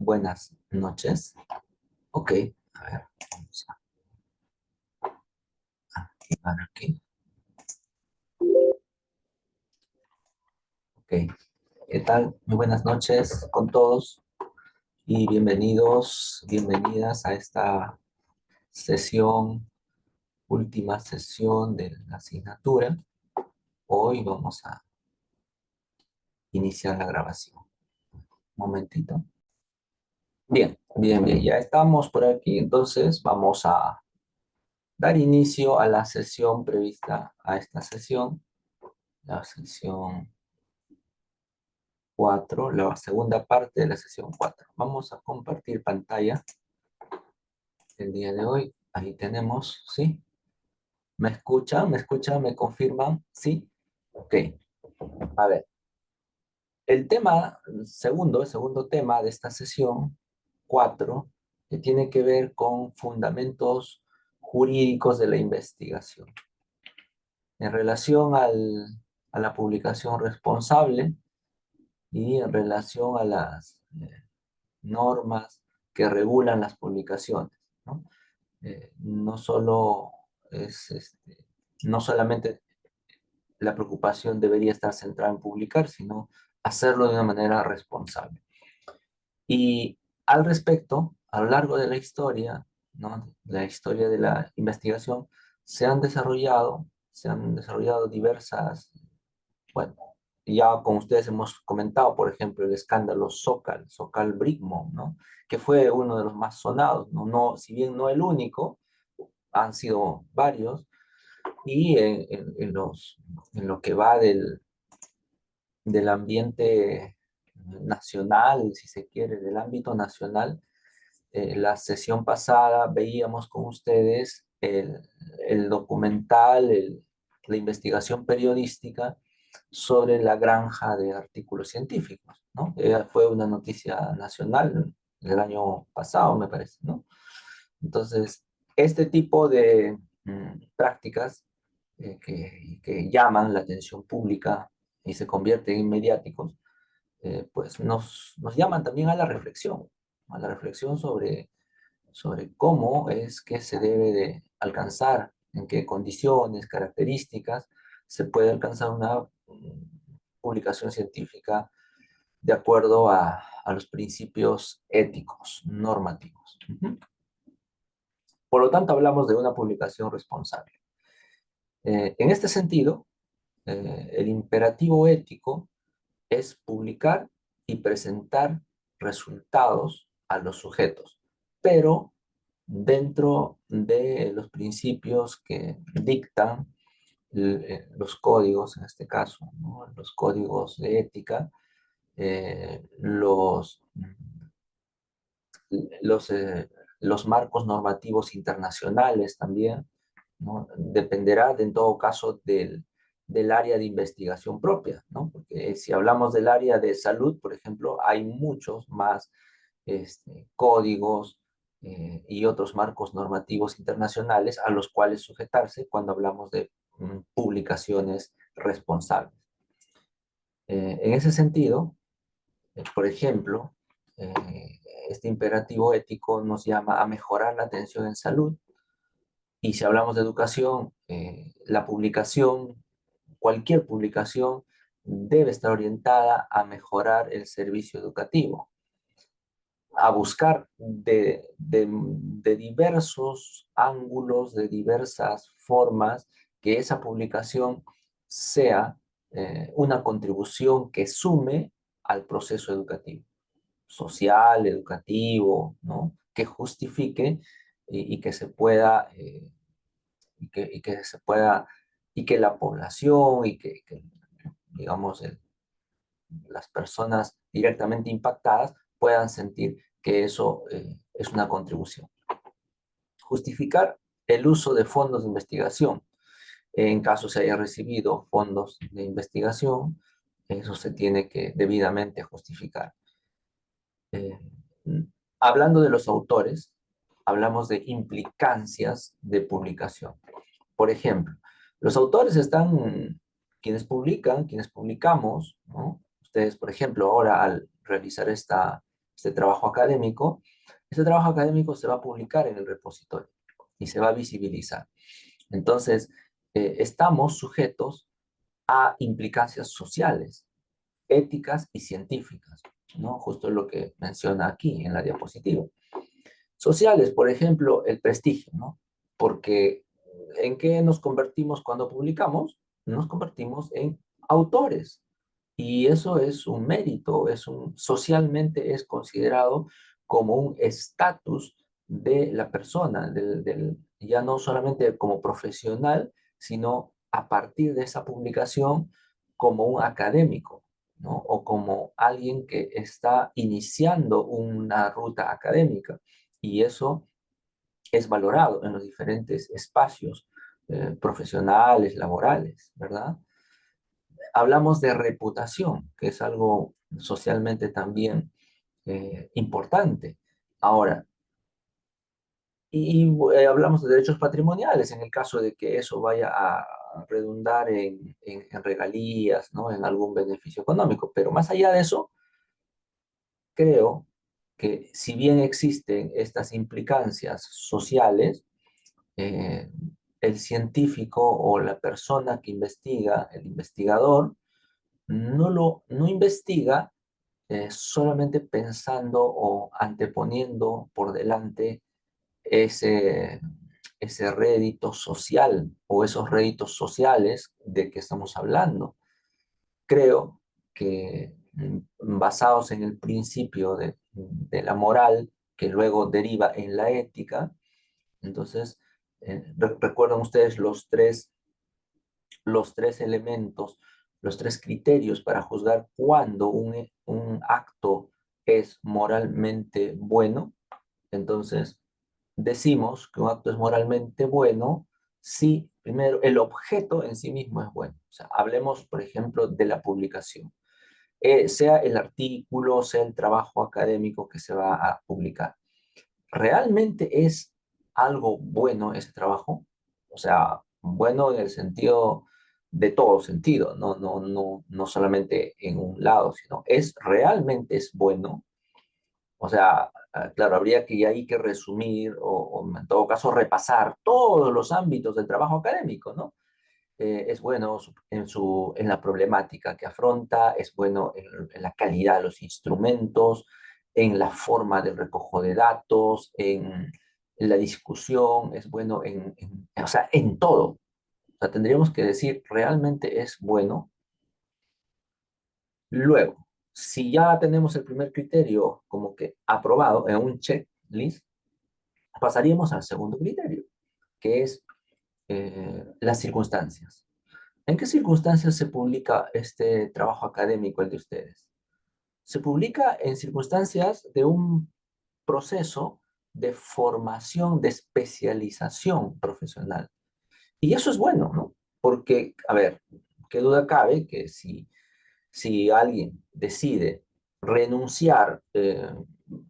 Buenas noches. Ok, a ver, vamos a activar aquí. Ok, ¿qué tal? Muy buenas noches con todos y bienvenidos, bienvenidas a esta sesión, última sesión de la asignatura. Hoy vamos a iniciar la grabación. Un momentito. Bien, bien, bien, ya estamos por aquí, entonces vamos a dar inicio a la sesión prevista a esta sesión, la sesión 4, la segunda parte de la sesión 4. Vamos a compartir pantalla el día de hoy. Ahí tenemos, ¿sí? ¿Me escuchan? ¿Me escuchan? ¿Me confirman? ¿Sí? Ok. A ver, el segundo tema de esta sesión 4, que tiene que ver con fundamentos jurídicos de la investigación. En relación a la publicación responsable y en relación a las normas que regulan las publicaciones, ¿no? No solo no solamente la preocupación debería estar centrada en publicar, sino hacerlo de una manera responsable. Y al respecto, a lo largo de la historia, ¿no? La historia de la investigación, se han desarrollado diversas, bueno, ya con ustedes hemos comentado, por ejemplo, el escándalo Zócal-Brickman, ¿no? Que fue uno de los más sonados, ¿no? No, si bien no el único, han sido varios, y en lo que va del ambiente nacional, si se quiere, del ámbito nacional, la sesión pasada veíamos con ustedes el documental, la investigación periodística sobre la granja de artículos científicos, ¿no? Fue una noticia nacional el año pasado, me parece, ¿no? Entonces, este tipo de prácticas que llaman la atención pública y se convierten en mediáticos, pues nos llaman también a la reflexión sobre cómo es que se debe de alcanzar, en qué condiciones, características se puede alcanzar una publicación científica de acuerdo a los principios éticos, normativos. Ujú. Por lo tanto, hablamos de una publicación responsable. En este sentido, el imperativo ético es publicar y presentar resultados a los sujetos, pero dentro de los principios que dictan los códigos, en este caso, ¿no? Los códigos de ética, los, eh, los marcos normativos internacionales también, ¿no? Dependerá en todo caso del área de investigación propia, ¿no? Porque si hablamos del área de salud, por ejemplo, hay muchos más códigos y otros marcos normativos internacionales a los cuales sujetarse cuando hablamos de publicaciones responsables. En ese sentido, por ejemplo, este imperativo ético nos llama a mejorar la atención en salud. Y si hablamos de educación, la publicación, cualquier publicación, debe estar orientada a mejorar el servicio educativo, a buscar de diversos ángulos, de diversas formas, que esa publicación sea una contribución que sume al proceso educativo, social, educativo, ¿no? Que justifique y que se pueda y que se pueda, y que la población digamos, las personas directamente impactadas puedan sentir que eso es una contribución. Justificar el uso de fondos de investigación. En caso se haya recibido fondos de investigación, eso se tiene que debidamente justificar. Eh, Hablando de los autores, hablamos de implicancias de publicación. Por ejemplo, los autores están quienes publican, quienes publicamos, ¿no? Ustedes, por ejemplo, ahora al realizar este trabajo académico, ese trabajo académico se va a publicar en el repositorio y se va a visibilizar. Entonces, estamos sujetos a implicancias sociales, éticas y científicas, ¿no? Justo lo que menciona aquí en la diapositiva. Sociales, por ejemplo, el prestigio, ¿no? Porque ¿en qué nos convertimos cuando publicamos? Nos convertimos en autores. Y eso es un mérito, socialmente es considerado como un estatus de la persona, ya no solamente como profesional, sino a partir de esa publicación como un académico, ¿no? O como alguien que está iniciando una ruta académica. Y eso es valorado en los diferentes espacios profesionales, laborales, ¿verdad? Hablamos de reputación, que es algo socialmente también importante. Ahora, hablamos de derechos patrimoniales en el caso de que eso vaya a redundar en regalías, ¿no? En algún beneficio económico. Pero más allá de eso, creo que si bien existen estas implicancias sociales, eh, el científico o la persona que investiga, el investigador, no investiga solamente pensando o anteponiendo por delante ese, ese rédito social o esos réditos sociales de que estamos hablando. Creo que basados en el principio de la moral, que luego deriva en la ética, entonces recuerdan ustedes los tres elementos, los tres criterios para juzgar cuándo un acto es moralmente bueno. Entonces, decimos que un acto es moralmente bueno si, primero, el objeto en sí mismo es bueno. O sea, hablemos, por ejemplo, de la publicación. Sea el artículo, sea el trabajo académico que se va a publicar. ¿Realmente es algo bueno ese trabajo? O sea, bueno en el sentido de todo sentido, no solamente en un lado, sino realmente es bueno. O sea, claro, habría que ahí que resumir o en todo caso repasar todos los ámbitos del trabajo académico, ¿no? Es bueno en la problemática que afronta, es bueno en la calidad de los instrumentos, en la forma del recojo de datos, en la discusión, es bueno o sea, en todo. O sea, tendríamos que decir, realmente es bueno. Luego, si ya tenemos el primer criterio como que aprobado en un checklist, pasaríamos al segundo criterio, que es las circunstancias. ¿En qué circunstancias se publica este trabajo académico, el de ustedes? Se publica en circunstancias de un proceso de formación, de especialización profesional. Y eso es bueno, ¿no? Porque, a ver, qué duda cabe que si alguien decide renunciar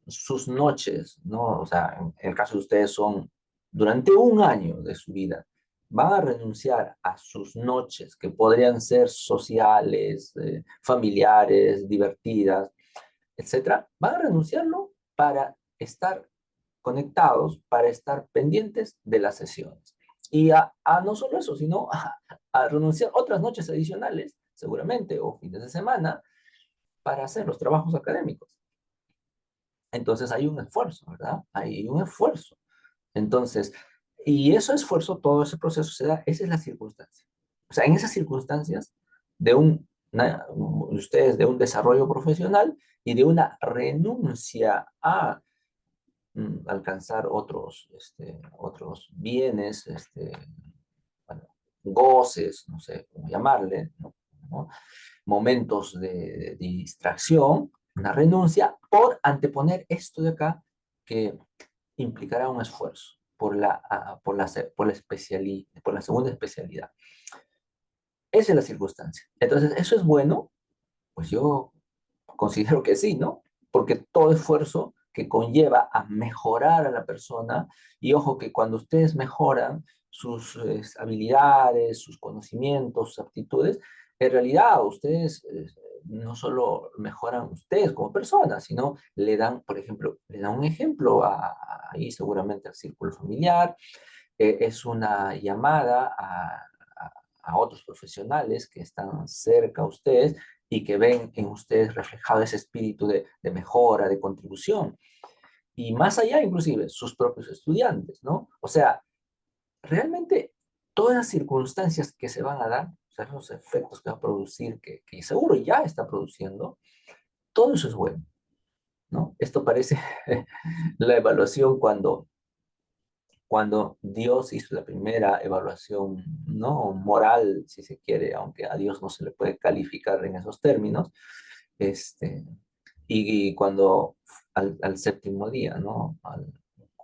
sus noches, ¿no? O sea, en el caso de ustedes son durante un año de su vida, van a renunciar a sus noches que podrían ser sociales, familiares, divertidas, etcétera, van a renunciarlo para estar conectados, para estar pendientes de las sesiones. Y a no solo eso, sino a renunciar otras noches adicionales, seguramente, o fines de semana, para hacer los trabajos académicos. Entonces hay un esfuerzo, ¿verdad? Hay un esfuerzo. Entonces, y ese esfuerzo, todo ese proceso se da, esa es la circunstancia. O sea, en esas circunstancias de ustedes de un desarrollo profesional y de una renuncia a alcanzar otros bienes, bueno, goces, no sé cómo llamarle, ¿no? Momentos de distracción, una renuncia por anteponer esto de acá que implicará un esfuerzo por la segunda especialidad. Esa es la circunstancia. Entonces, ¿eso es bueno? Pues yo considero que sí, ¿no? Porque todo esfuerzo que conlleva a mejorar a la persona, y ojo que cuando ustedes mejoran sus habilidades, sus conocimientos, sus aptitudes, en realidad ustedes no solo mejoran ustedes como personas, sino le dan, por ejemplo, le dan un ejemplo ahí seguramente al círculo familiar, es una llamada a otros profesionales que están cerca a ustedes y que ven en ustedes reflejado ese espíritu de mejora, de contribución. Y más allá, inclusive, sus propios estudiantes, ¿no? O sea, realmente todas las circunstancias que se van a dar, o sea, los efectos que va a producir, que seguro ya está produciendo, todo eso es bueno, ¿no? Esto parece la evaluación cuando Dios hizo la primera evaluación, ¿no? Moral, si se quiere, aunque a Dios no se le puede calificar en esos términos, este, y cuando al séptimo día, ¿no?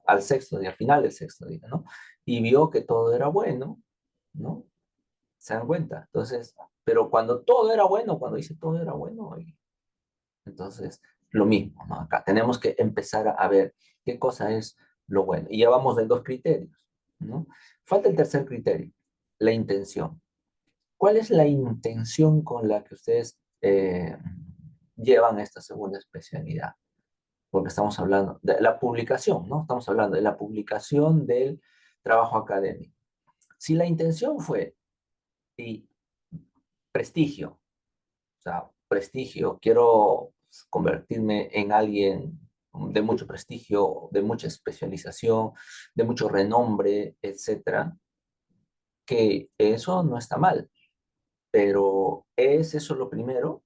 Al sexto día, al final del sexto día, ¿no? Y vio que todo era bueno, ¿no? ¿Se dan cuenta? Entonces, pero cuando todo era bueno, cuando dice todo era bueno, entonces lo mismo, ¿no? Acá tenemos que empezar a ver qué cosa es lo bueno. Y ya vamos en dos criterios, ¿no? Falta el tercer criterio, la intención. ¿Cuál es la intención con la que ustedes llevan esta segunda especialidad? Porque estamos hablando de la publicación, ¿no? Estamos hablando de la publicación del trabajo académico. Si la intención fue y prestigio, o sea, prestigio, quiero convertirme en alguien de mucho prestigio, de mucha especialización, de mucho renombre, etcétera, que eso no está mal, pero ¿es eso lo primero?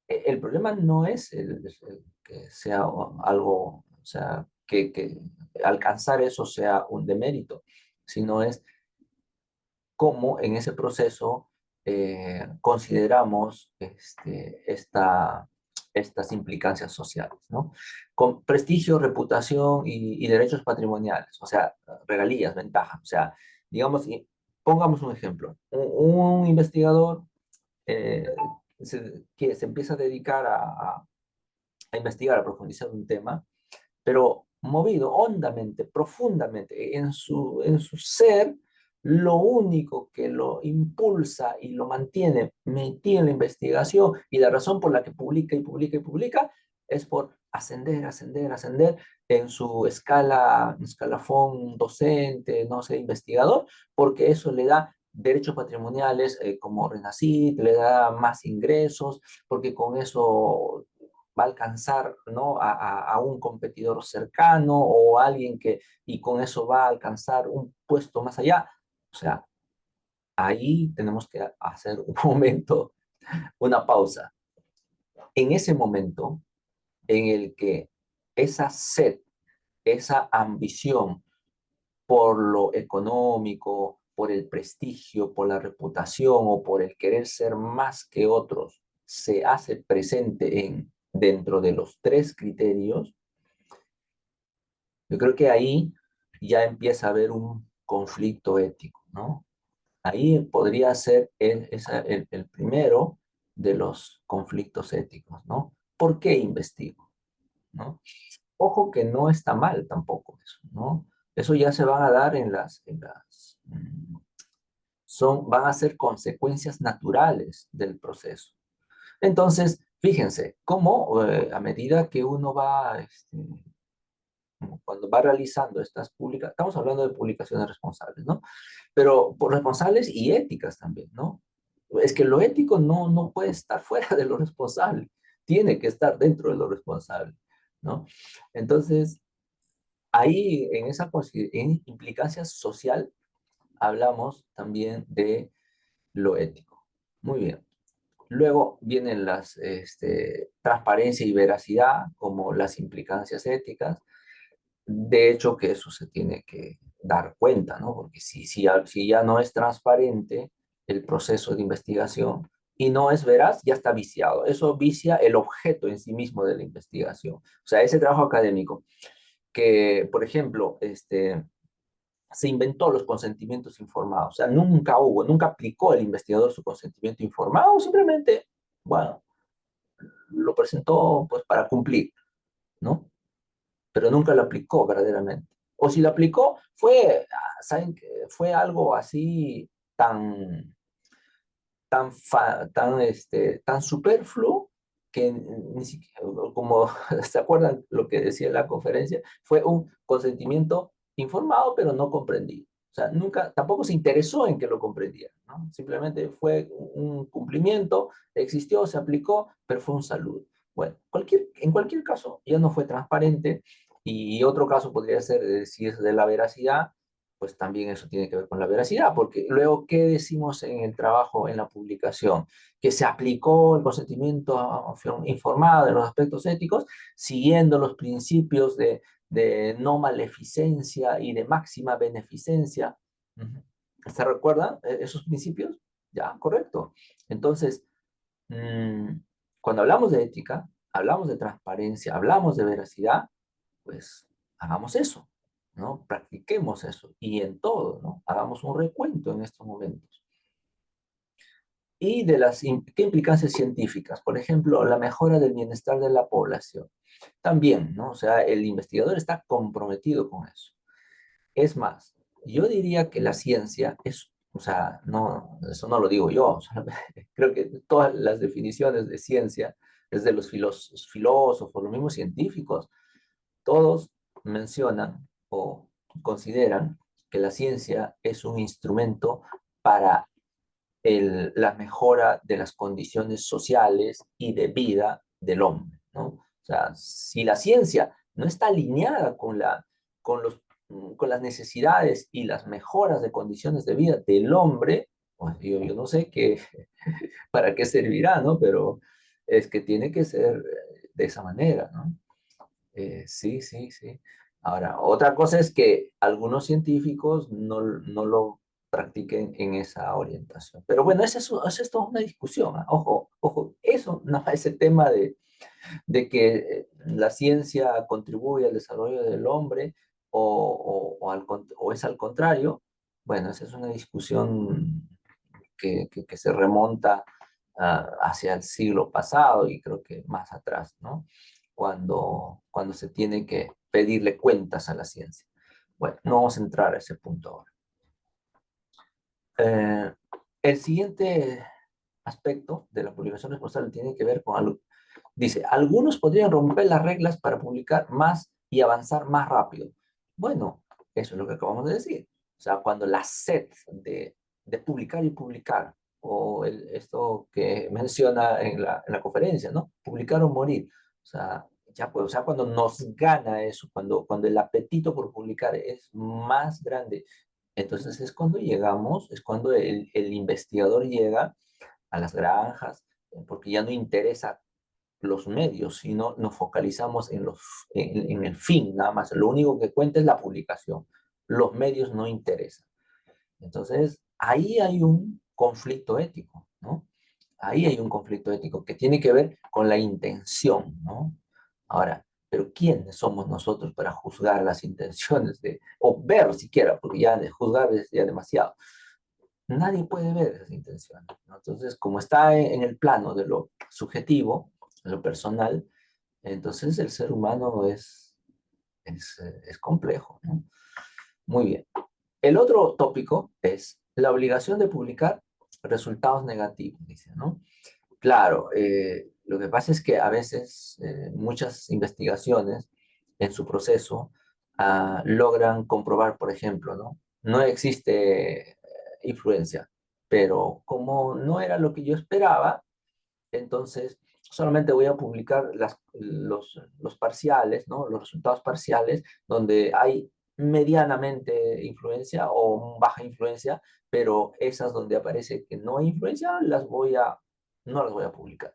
El problema no es el que sea algo, o sea, que alcanzar eso sea un demérito, sino es cómo en ese proceso consideramos estas implicancias sociales, ¿no? Con prestigio, reputación y derechos patrimoniales, o sea, regalías, ventajas, o sea, digamos, pongamos un ejemplo, un investigador eh, que se empieza a dedicar a investigar, a profundizar un tema, pero movido hondamente, profundamente en su ser, lo único que lo impulsa y lo mantiene metido en la investigación y la razón por la que publica y publica y publica es por ascender, ascender, ascender en su escala, escalafón docente, no sé, investigador, porque eso le da derechos patrimoniales como Renacid, le da más ingresos, porque con eso va a alcanzar, ¿no? a un competidor cercano o a alguien que, y con eso va a alcanzar un puesto más allá. O sea, ahí tenemos que hacer un momento, una pausa. En ese momento en el que esa sed, esa ambición por lo económico, por el prestigio, por la reputación o por el querer ser más que otros, se hace presente dentro de los tres criterios, yo creo que ahí ya empieza a haber un conflicto ético, ¿no? Ahí podría ser el primero de los conflictos éticos, ¿no? ¿Por qué investigo? ¿No? Ojo que no está mal tampoco eso, ¿no? Eso ya se van a dar van a ser consecuencias naturales del proceso. Entonces, fíjense, cómo a medida que uno va cuando va realizando estas publicaciones, estamos hablando de publicaciones responsables, ¿no? Pero por responsables y éticas también, ¿no? Es que lo ético no puede estar fuera de lo responsable, tiene que estar dentro de lo responsable, ¿no? Entonces, ahí en esa en implicancia social hablamos también de lo ético. Muy bien. Luego vienen las transparencia y veracidad como las implicancias éticas. De hecho, que eso se tiene que dar cuenta, ¿no? Porque si ya no es transparente el proceso de investigación y no es veraz, ya está viciado. Eso vicia el objeto en sí mismo de la investigación. O sea, ese trabajo académico que, por ejemplo, se inventó los consentimientos informados. O sea, nunca aplicó el investigador su consentimiento informado, simplemente, bueno, lo presentó pues para cumplir, ¿no? Pero nunca lo aplicó verdaderamente. O si lo aplicó, fue, ¿saben? Fue algo así tan, tan superfluo que ni siquiera, como se acuerdan lo que decía en la conferencia, fue un consentimiento informado pero no comprendido. O sea, nunca, tampoco se interesó en que lo comprendiera, ¿no? Simplemente fue un cumplimiento, existió, se aplicó, pero fue un saludo. Bueno, en cualquier caso, ya no fue transparente y otro caso podría ser, si es de la veracidad, pues también eso tiene que ver con la veracidad, porque luego, ¿qué decimos en el trabajo, en la publicación? Que se aplicó el consentimiento informado en los aspectos éticos, siguiendo los principios de no maleficencia y de máxima beneficencia. ¿Se recuerdan esos principios? Ya, correcto. Entonces, mmm, cuando hablamos de ética, hablamos de transparencia, hablamos de veracidad, pues hagamos eso, ¿no? Practiquemos eso y en todo, ¿no? Hagamos un recuento en estos momentos. Y de ¿qué implicancias científicas? Por ejemplo, la mejora del bienestar de la población. También, ¿no? O sea, el investigador está comprometido con eso. Es más, yo diría que la ciencia es, o sea, no, eso no lo digo yo, creo que todas las definiciones de ciencia, desde los filósofos, los mismos científicos, todos mencionan o consideran que la ciencia es un instrumento para la mejora de las condiciones sociales y de vida del hombre, ¿no? O sea, si la ciencia no está alineada con con las necesidades y las mejoras de condiciones de vida del hombre, pues yo no sé para qué servirá, ¿no? Pero es que tiene que ser de esa manera, ¿no? Sí, sí, sí. Ahora, otra cosa es que algunos científicos no lo practiquen en esa orientación. Pero bueno, esa es toda una discusión. ¿Ah? Ojo, ojo, eso, no, ese tema de que la ciencia contribuye al desarrollo del hombre o es al contrario, bueno, esa es una discusión que se remonta hacia el siglo pasado y creo que más atrás, ¿no? Cuando se tiene que pedirle cuentas a la ciencia. Bueno, no vamos a entrar a ese punto ahora. El siguiente aspecto de la publicación responsable tiene que ver con algo. Dice, algunos podrían romper las reglas para publicar más y avanzar más rápido. Bueno, eso es lo que acabamos de decir. O sea, cuando la sed de publicar y publicar, o esto que menciona en la conferencia, ¿no? Publicar o morir. O sea, ya pues, o sea, cuando nos gana eso, cuando el apetito por publicar es más grande, entonces es cuando llegamos, es cuando el investigador llega a las granjas, porque ya no interesa los medios, sino nos focalizamos en el fin, nada más. Lo único que cuenta es la publicación. Los medios no interesan. Entonces, ahí hay un conflicto ético, ¿no? Ahí hay un conflicto ético que tiene que ver con la intención, ¿no? Ahora, pero ¿quiénes somos nosotros para juzgar las intenciones o ver siquiera, porque ya de juzgar es ya demasiado? Nadie puede ver esas intenciones, ¿no? Entonces, como está en el plano de lo subjetivo, de lo personal, entonces el ser humano es complejo, ¿no? Muy bien. El otro tópico es la obligación de publicar resultados negativos, dice, ¿no? Claro, lo que pasa es que a veces muchas investigaciones en su proceso logran comprobar, por ejemplo, ¿no? No existe influencia, pero como no era lo que yo esperaba, entonces solamente voy a publicar los parciales, ¿no? Los resultados parciales, donde hay medianamente influencia o baja influencia, pero esas donde aparece que no hay influencia, no las voy a publicar.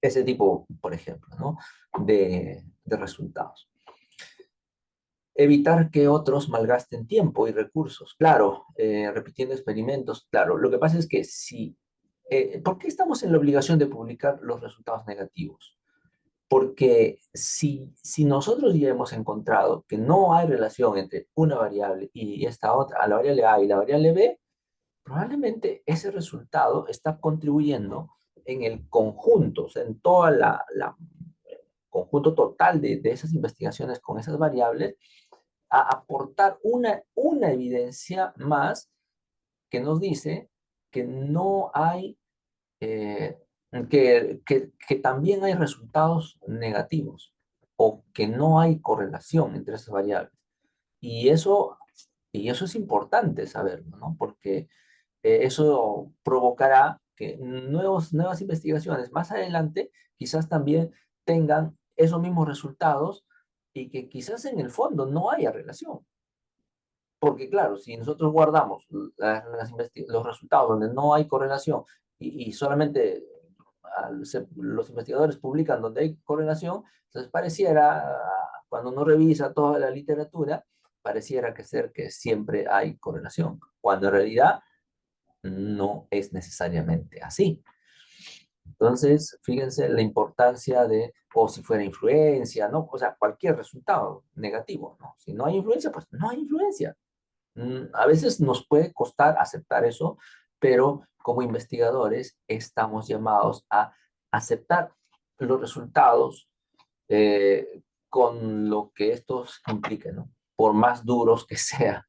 Ese tipo, por ejemplo, ¿no? De resultados. Evitar que otros malgasten tiempo y recursos. Claro, repitiendo experimentos, claro. Lo que pasa es que ¿por qué estamos en la obligación de publicar los resultados negativos? Porque si nosotros ya hemos encontrado que no hay relación entre una variable y esta otra, a la variable A y la variable B, probablemente ese resultado está contribuyendo en el conjunto, o sea, en toda la conjunto total de esas investigaciones con esas variables, a aportar una evidencia más que nos dice que no hay, que también hay resultados negativos o que no hay correlación entre esas variables. Y eso, y eso es importante saberlo, ¿no? Porque eso provocará que nuevas investigaciones más adelante quizás también tengan esos mismos resultados y que quizás en el fondo no haya relación. Porque claro, si nosotros guardamos los resultados donde no hay correlación y solamente los investigadores publican donde hay correlación, entonces pareciera, cuando uno revisa toda la literatura, pareciera que ser que siempre hay correlación, cuando en realidad no es necesariamente así. Entonces, fíjense la importancia de, o si fuera influencia, ¿no? O sea, cualquier resultado negativo, ¿no? Si no hay influencia, pues no hay influencia. A veces nos puede costar aceptar eso, pero como investigadores estamos llamados a aceptar los resultados con lo que estos impliquen, ¿no? Por más duros que sean.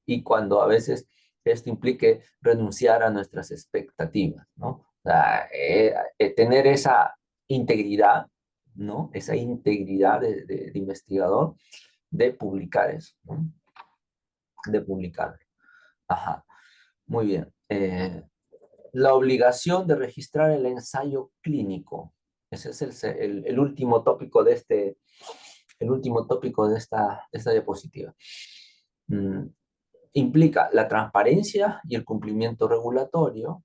Y cuando a veces esto implique renunciar a nuestras expectativas, ¿no? O sea, tener esa integridad, ¿no? Esa integridad de investigador de publicar eso, ¿no? De publicar. Ajá, muy bien. La obligación de registrar el ensayo clínico. Ese es el último tópico de el último tópico de esta diapositiva. Mm, Implica la transparencia y el cumplimiento regulatorio,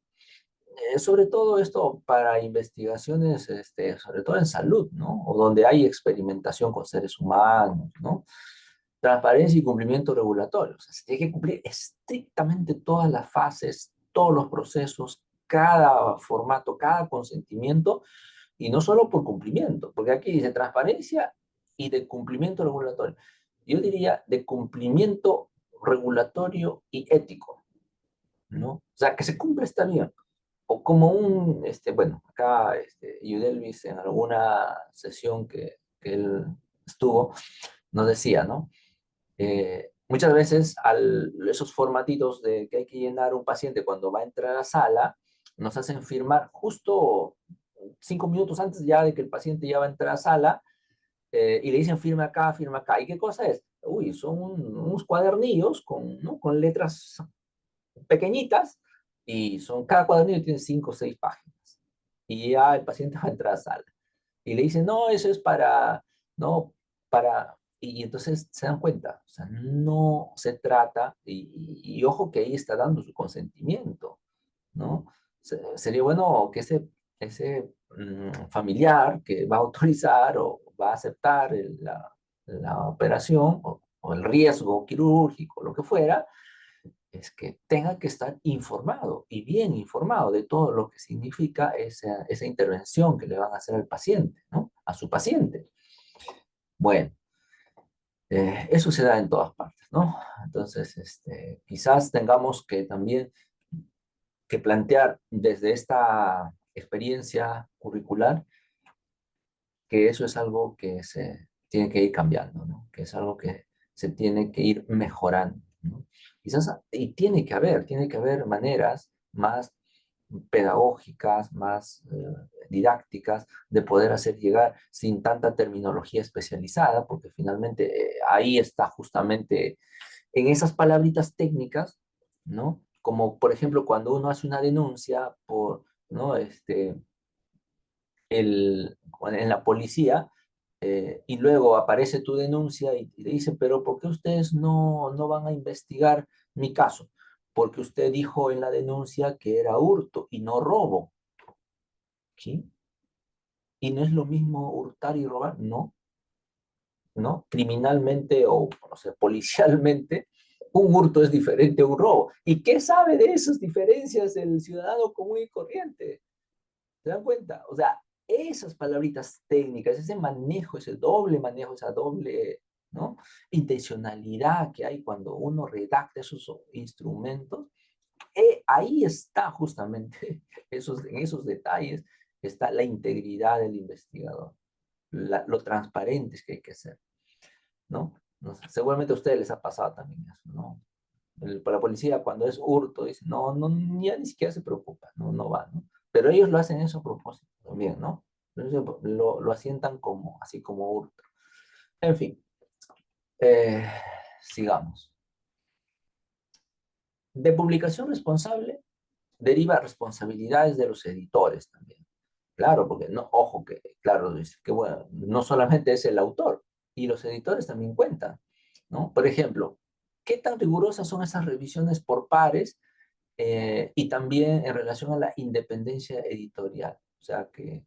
sobre todo esto para investigaciones, sobre todo en salud, ¿no? O donde hay experimentación con seres humanos, ¿no? Transparencia y cumplimiento regulatorio. O sea, se tiene que cumplir estrictamente todas las fases, todos los procesos, cada formato, cada consentimiento, y no solo por cumplimiento, porque aquí dice transparencia y de cumplimiento regulatorio. Yo diría de cumplimiento regulatorio y ético, ¿no? O sea, que se cumpla está bien. O como bueno, acá Yudelvis en alguna sesión que él estuvo, nos decía, ¿no? Muchas veces esos formatitos de que hay que llenar un paciente cuando va a entrar a la sala, nos hacen firmar justo 5 minutos antes ya de que el paciente ya va a entrar a la sala, y le dicen firma acá, firma acá. ¿Y qué cosa es? Uy, son unos cuadernillos con, ¿no? con letras pequeñitas y cada cuadernillo tiene 5 o 6 páginas. Y ya el paciente va a entrar a la sala. Y le dicen, no, eso es para, no, para, y entonces se dan cuenta, o sea, no se trata, y ojo que ahí está dando su consentimiento, ¿no? Sería bueno que ese familiar que va a autorizar o va a aceptar la operación o el riesgo quirúrgico, lo que fuera, es que tenga que estar informado y bien informado de todo lo que significa esa intervención que le van a hacer al paciente, ¿no? A su paciente. Bueno, eso se da en todas partes, ¿no? Entonces, quizás tengamos que también que plantear desde esta experiencia curricular que eso es algo que se tiene que ir cambiando, ¿no? Que es algo que se tiene que ir mejorando, ¿no? Quizás, y tiene que haber maneras más pedagógicas, más didácticas de poder hacer llegar sin tanta terminología especializada, porque finalmente ahí está justamente en esas palabritas técnicas, ¿no? Como por ejemplo cuando uno hace una denuncia por, ¿no? En la policía, y luego aparece tu denuncia y te dice, pero ¿por qué ustedes no van a investigar mi caso? Porque usted dijo en la denuncia que era hurto y no robo. ¿Sí? Y no es lo mismo hurtar y robar, no, ¿no? Criminalmente o, no sé, policialmente, un hurto es diferente a un robo. ¿Y qué sabe de esas diferencias el ciudadano común y corriente? ¿Se dan cuenta? O sea, esas palabritas técnicas, ese manejo, ese doble manejo, esa doble, ¿no? Intencionalidad que hay cuando uno redacta esos instrumentos, ahí está justamente, en esos detalles, está la integridad del investigador, lo transparentes que hay que ser, ¿no? No sé, seguramente a ustedes les ha pasado también eso, ¿no? Para la policía, cuando es hurto, dice, no, no, ya ni siquiera se preocupa, no, no va, ¿no? Pero ellos lo hacen eso a propósito también, ¿no? Entonces, lo asientan como, así como hurto. En fin, eh, sigamos. De publicación responsable deriva responsabilidades de los editores también. Claro, porque no, ojo que, claro, es que bueno, no solamente es el autor, y los editores también cuentan, ¿no? Por ejemplo, ¿qué tan rigurosas son esas revisiones por pares y también en relación a la independencia editorial? O sea que,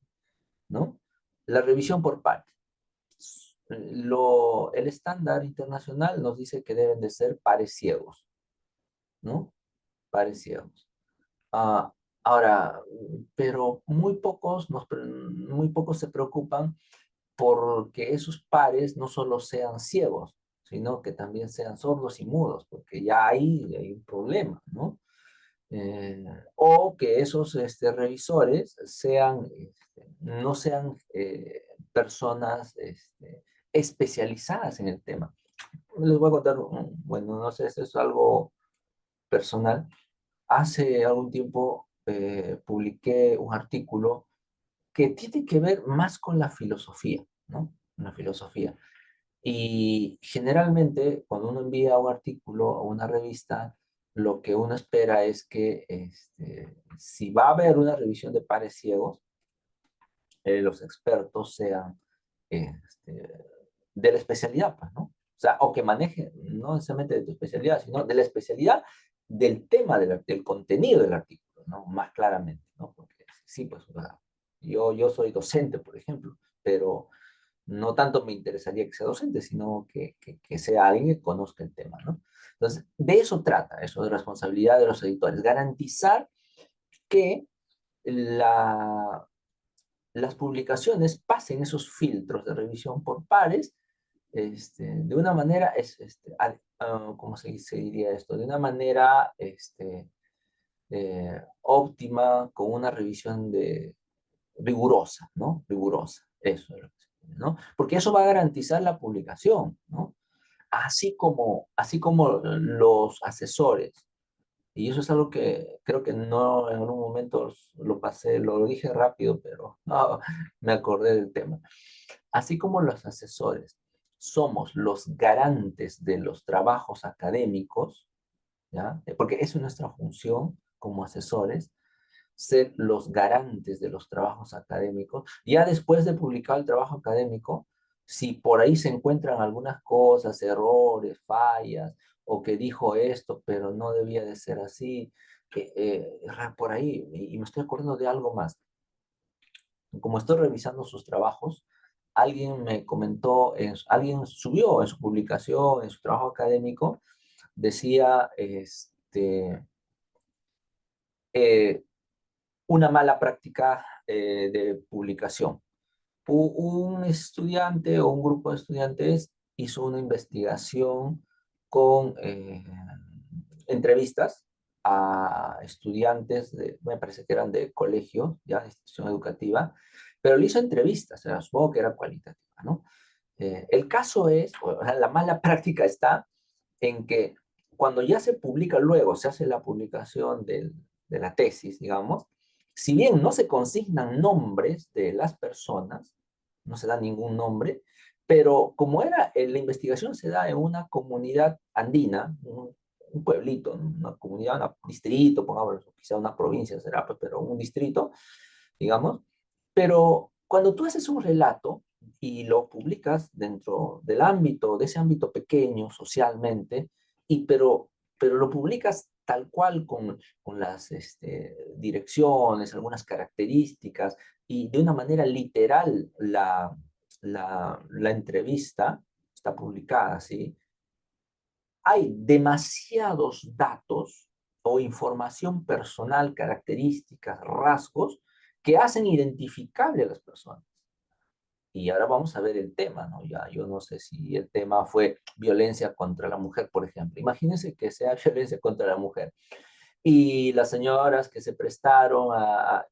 ¿no? La revisión por pares. El estándar internacional nos dice que deben de ser pares ciegos, ¿no? Pares ciegos. Ah, ahora, pero muy pocos se preocupan porque esos pares no solo sean ciegos, sino que también sean sordos y mudos, porque ya ahí hay un problema, ¿no? O que esos revisores no sean personas especializadas en el tema. Les voy a contar, bueno, no sé, esto es algo personal. Hace algún tiempo publiqué un artículo que tiene que ver más con la filosofía, ¿no? La filosofía. Y generalmente, cuando uno envía un artículo a una revista, lo que uno espera es que si va a haber una revisión de pares ciegos, los expertos sean este, de la especialidad, pues, ¿no? O sea, o que manejen, no necesariamente de tu especialidad, sino de la especialidad del tema, del contenido del artículo, ¿no? Más claramente, ¿no? Porque sí, pues, o sea, yo soy docente, por ejemplo, pero no tanto me interesaría que sea docente, sino que sea alguien que conozca el tema, ¿no? Entonces, de eso trata, eso de responsabilidad de los editores, garantizar que la, las publicaciones pasen esos filtros de revisión por pares de una manera, ¿cómo se diría esto? De una manera óptima, con una revisión rigurosa, ¿no? Rigurosa, eso es lo que se quiere, ¿no? Porque eso va a garantizar la publicación, ¿no? Así como los asesores. Y eso es algo que creo que no en algún momento lo pasé, lo dije rápido, pero no, me acordé del tema. Así como los asesores somos los garantes de los trabajos académicos, ¿ya? Porque eso es nuestra función como asesores, ser los garantes de los trabajos académicos. Ya después de publicar el trabajo académico, si por ahí se encuentran algunas cosas, errores, fallas, o que dijo esto, pero no debía de ser así, por ahí, y me estoy acordando de algo más. Como estoy revisando sus trabajos, alguien me comentó, alguien subió en su publicación, en su trabajo académico, decía, eh, una mala práctica de publicación. Un estudiante o un grupo de estudiantes hizo una investigación con entrevistas a estudiantes, me parece que eran de colegio, ya de institución educativa, pero le hizo entrevistas, supongo que era cualitativa, ¿no? El caso es, o sea, la mala práctica está en que cuando ya se publica luego, se hace la publicación de la tesis, digamos, si bien no se consignan nombres de las personas, no se da ningún nombre, pero como la investigación se da en una comunidad andina, un pueblito, una comunidad, un distrito, pongamos, quizá una provincia será, pero un distrito, digamos, pero cuando tú haces un relato y lo publicas dentro del ámbito, de ese ámbito pequeño socialmente, pero lo publicas tal cual con las direcciones, algunas características, y de una manera literal la entrevista está publicada, ¿sí? Hay demasiados datos o información personal, características, rasgos, que hacen identificable a las personas. Y ahora vamos a ver el tema, ¿no? Ya, yo no sé si el tema fue violencia contra la mujer, por ejemplo. Imagínense que sea violencia contra la mujer. Y las señoras que se prestaron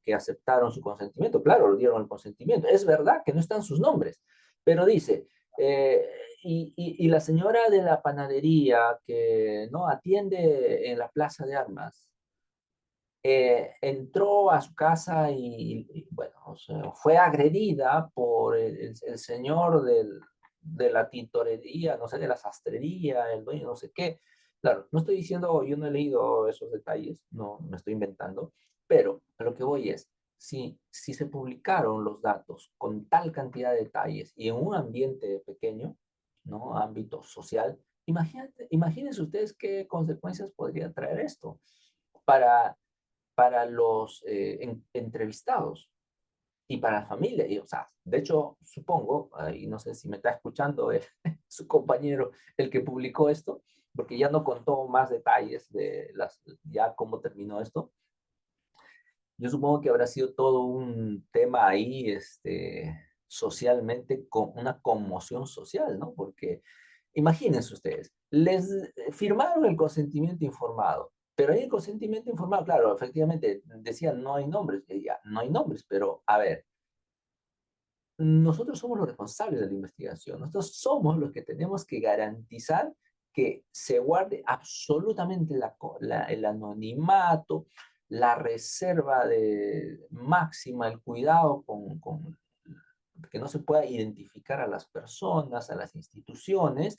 que aceptaron su consentimiento, claro, dieron el consentimiento. Es verdad que no están sus nombres, pero dice, eh, y la señora de la panadería que no atiende en la plaza de armas, entró a su casa bueno, o sea, fue agredida por el señor de la tintorería, no sé, de la sastrería, el dueño, no sé qué. Claro, no estoy diciendo, yo no he leído esos detalles, no me estoy inventando, pero a lo que voy es, si se publicaron los datos con tal cantidad de detalles y en un ambiente pequeño, ¿no? Ámbito social, imagínense ustedes qué consecuencias podría traer esto para los entrevistados y para la familia. Y, o sea, de hecho, supongo, y no sé si me está escuchando su compañero, el que publicó esto, porque ya no contó más detalles de ya cómo terminó esto. Yo supongo que habrá sido todo un tema ahí, socialmente, con una conmoción social, ¿no? Porque imagínense ustedes, les firmaron el consentimiento informado, pero ahí el consentimiento informado, claro, efectivamente decían no hay nombres, ya, no hay nombres, pero a ver, nosotros somos los responsables de la investigación, nosotros somos los que tenemos que garantizar que se guarde absolutamente el anonimato, la reserva de máxima, el cuidado con que no se pueda identificar a las personas, a las instituciones,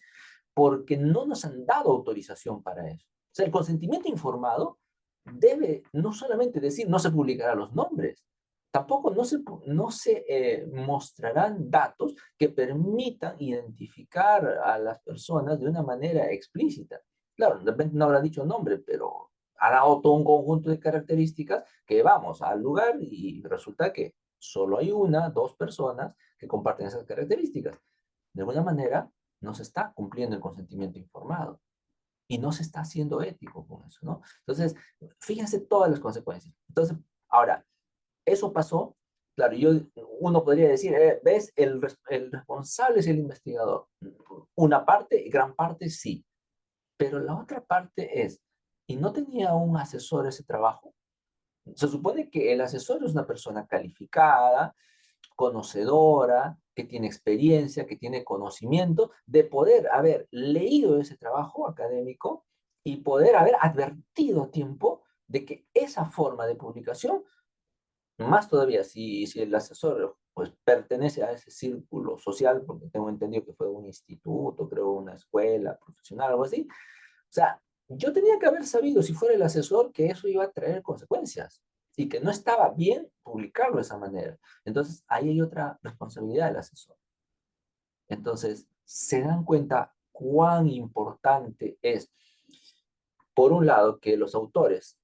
porque no nos han dado autorización para eso. O sea, el consentimiento informado debe no solamente decir no se publicarán los nombres, tampoco no se mostrarán datos que permitan identificar a las personas de una manera explícita. Claro, de repente no habrá dicho nombre, pero ha dado todo un conjunto de características que vamos al lugar y resulta que solo hay una, dos personas que comparten esas características. De alguna manera, no se está cumpliendo el consentimiento informado y no se está haciendo ético con eso, ¿no? Entonces, fíjense todas las consecuencias. Entonces, ahora, eso pasó, claro, uno podría decir, ¿ves? El responsable es el investigador. Una parte, gran parte sí, pero la otra parte es, ¿y no tenía un asesor ese trabajo? Se supone que el asesor es una persona calificada, conocedora, que tiene experiencia, que tiene conocimiento, de poder haber leído ese trabajo académico y poder haber advertido a tiempo de que esa forma de publicación, más todavía si el asesor pues pertenece a ese círculo social, porque tengo entendido que fue un instituto, creo una escuela profesional, algo así, o sea, yo tenía que haber sabido, si fuera el asesor, que eso iba a traer consecuencias y que no estaba bien publicarlo de esa manera. Entonces, ahí hay otra responsabilidad del asesor. Entonces, se dan cuenta cuán importante es, por un lado, que los autores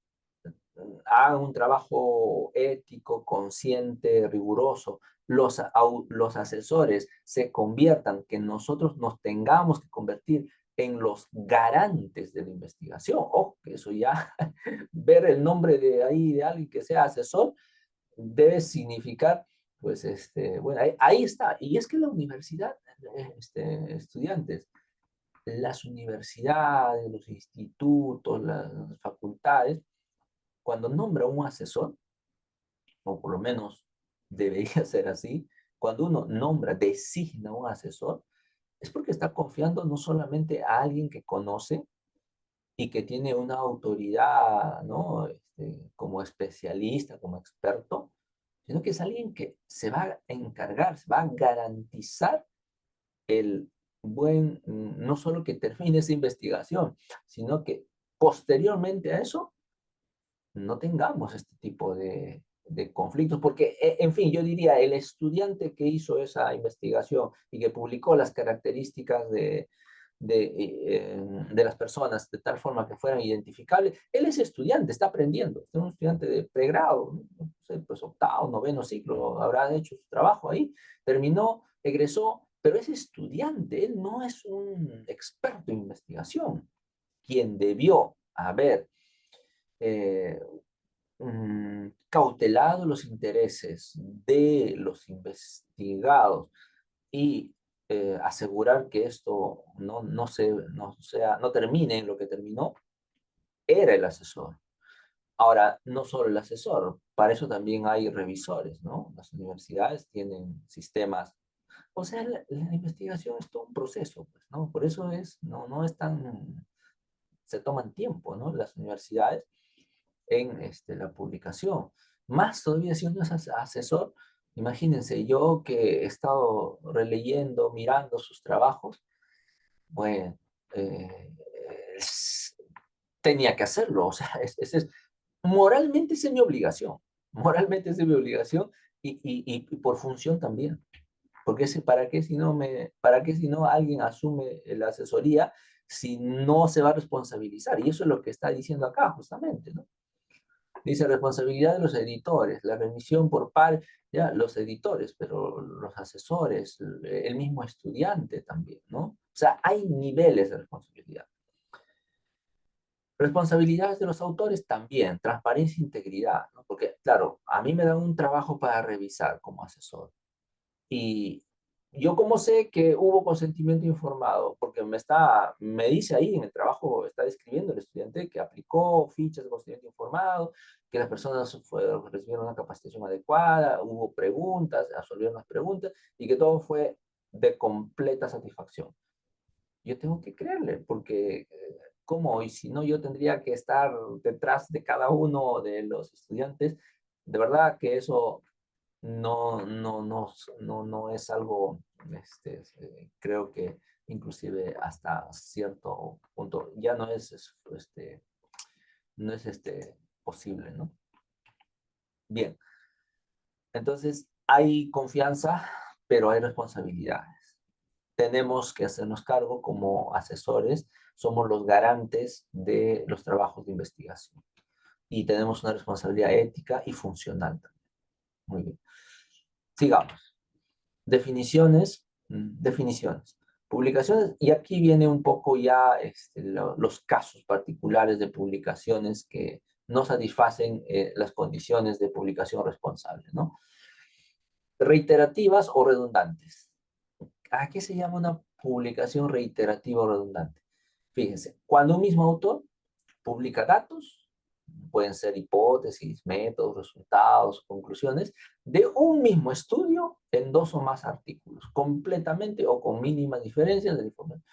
hagan un trabajo ético, consciente, riguroso, los asesores se conviertan, que nosotros nos tengamos que convertir en los garantes de la investigación. Ojo, que eso ya, ver el nombre de ahí de alguien que sea asesor, debe significar, pues, bueno, ahí está. Y es que la universidad, estudiantes, las universidades, los institutos, las facultades, cuando nombra un asesor, o por lo menos debería ser así, cuando uno nombra, designa un asesor, es porque está confiando no solamente a alguien que conoce y que tiene una autoridad, ¿no? Como especialista, como experto, sino que es alguien que se va a encargar, se va a garantizar el no solo que termine esa investigación, sino que posteriormente a eso no tengamos este tipo de conflictos, porque, en fin, yo diría, el estudiante que hizo esa investigación y que publicó las características de las personas de tal forma que fueran identificables, él es estudiante, está aprendiendo, es un estudiante de pregrado, no sé, pues octavo, noveno ciclo, habrá hecho su trabajo ahí, terminó, egresó, pero es estudiante, él no es un experto en investigación, quien debió haber eh, cautelado los intereses de los investigados y asegurar que esto no termine en lo que terminó, era el asesor. Ahora, no solo el asesor, para eso también hay revisores, ¿no? Las universidades tienen sistemas O sea, la investigación es todo un proceso, pues, ¿no? Por eso no es tan, se toman tiempo, ¿no? Las universidades en la publicación. Más todavía si uno es asesor, imagínense, yo que he estado releyendo, mirando sus trabajos, bueno, eh, es- tenía que hacerlo, o sea, moralmente es mi obligación, moralmente es mi obligación y por función también. Porque para qué si no alguien asume la asesoría si no se va a responsabilizar? Y eso es lo que está diciendo acá, justamente, ¿no? Dice responsabilidad de los editores, la remisión por par, ya, los editores, pero los asesores, el mismo estudiante también, ¿no? O sea, hay niveles de responsabilidad. Responsabilidades de los autores también, transparencia e integridad, ¿no? Porque, claro, a mí me dan un trabajo para revisar como asesor. Y yo como sé que hubo consentimiento informado, porque me dice ahí en el trabajo, está describiendo el estudiante que aplicó fichas de consentimiento informado, que las personas recibieron una capacitación adecuada, hubo preguntas, absolvieron las preguntas y que todo fue de completa satisfacción. Yo tengo que creerle, porque ¿cómo? Y si no, yo tendría que estar detrás de cada uno de los estudiantes. De verdad que eso no es algo, creo que inclusive hasta cierto punto ya no es posible, ¿no? Bien, entonces hay confianza, pero hay responsabilidades. Tenemos que hacernos cargo como asesores, somos los garantes de los trabajos de investigación y tenemos una responsabilidad ética y funcional también. Muy bien. Sigamos. Definiciones, definiciones. Publicaciones, y aquí viene un poco ya los casos particulares de publicaciones que no satisfacen las condiciones de publicación responsable, ¿no? Reiterativas o redundantes. ¿A qué se llama una publicación reiterativa o redundante? Fíjense, cuando un mismo autor publica datos, pueden ser hipótesis, métodos, resultados, conclusiones, de un mismo estudio en dos o más artículos, completamente o con mínimas diferencias de la información.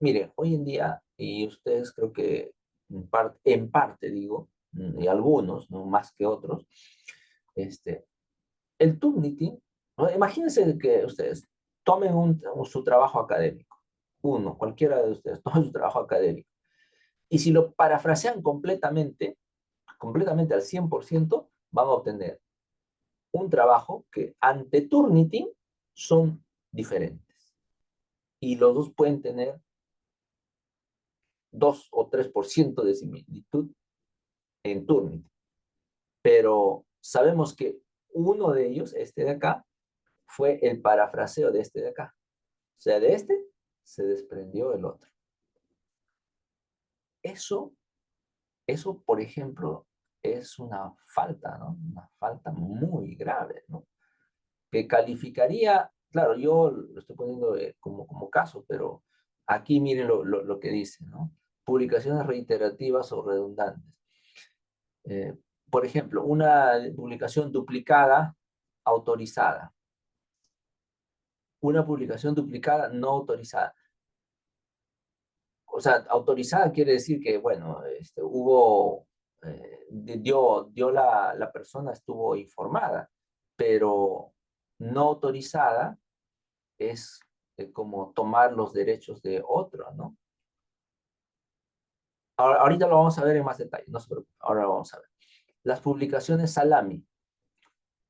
Miren, hoy en día, y ustedes creo que en parte digo, y algunos, no más que otros, este, el Turnitin, ¿no? Imagínense que ustedes tomen su trabajo académico, uno, cualquiera de ustedes, tomen su trabajo académico, y si lo parafrasean completamente al 100%, van a obtener un trabajo que ante Turnitin son diferentes. Y los dos pueden tener 2 o 3% de similitud en Turnitin. Pero sabemos que uno de ellos, este de acá, fue el parafraseo de este de acá. O sea, de este se desprendió el otro. Eso, eso por ejemplo, es una falta, ¿no? Una falta muy grave, ¿no? Que calificaría, claro, yo lo estoy poniendo como caso, pero aquí miren lo que dice, ¿no? Publicaciones reiterativas o redundantes. Eh, por ejemplo, una publicación duplicada autorizada. Una publicación duplicada no autorizada. O sea, autorizada quiere decir que, bueno, la persona estuvo informada, pero no autorizada es como tomar los derechos de otro, ¿no? Ahorita lo vamos a ver en más detalle, no se preocupe, ahora lo vamos a ver. Las publicaciones salami,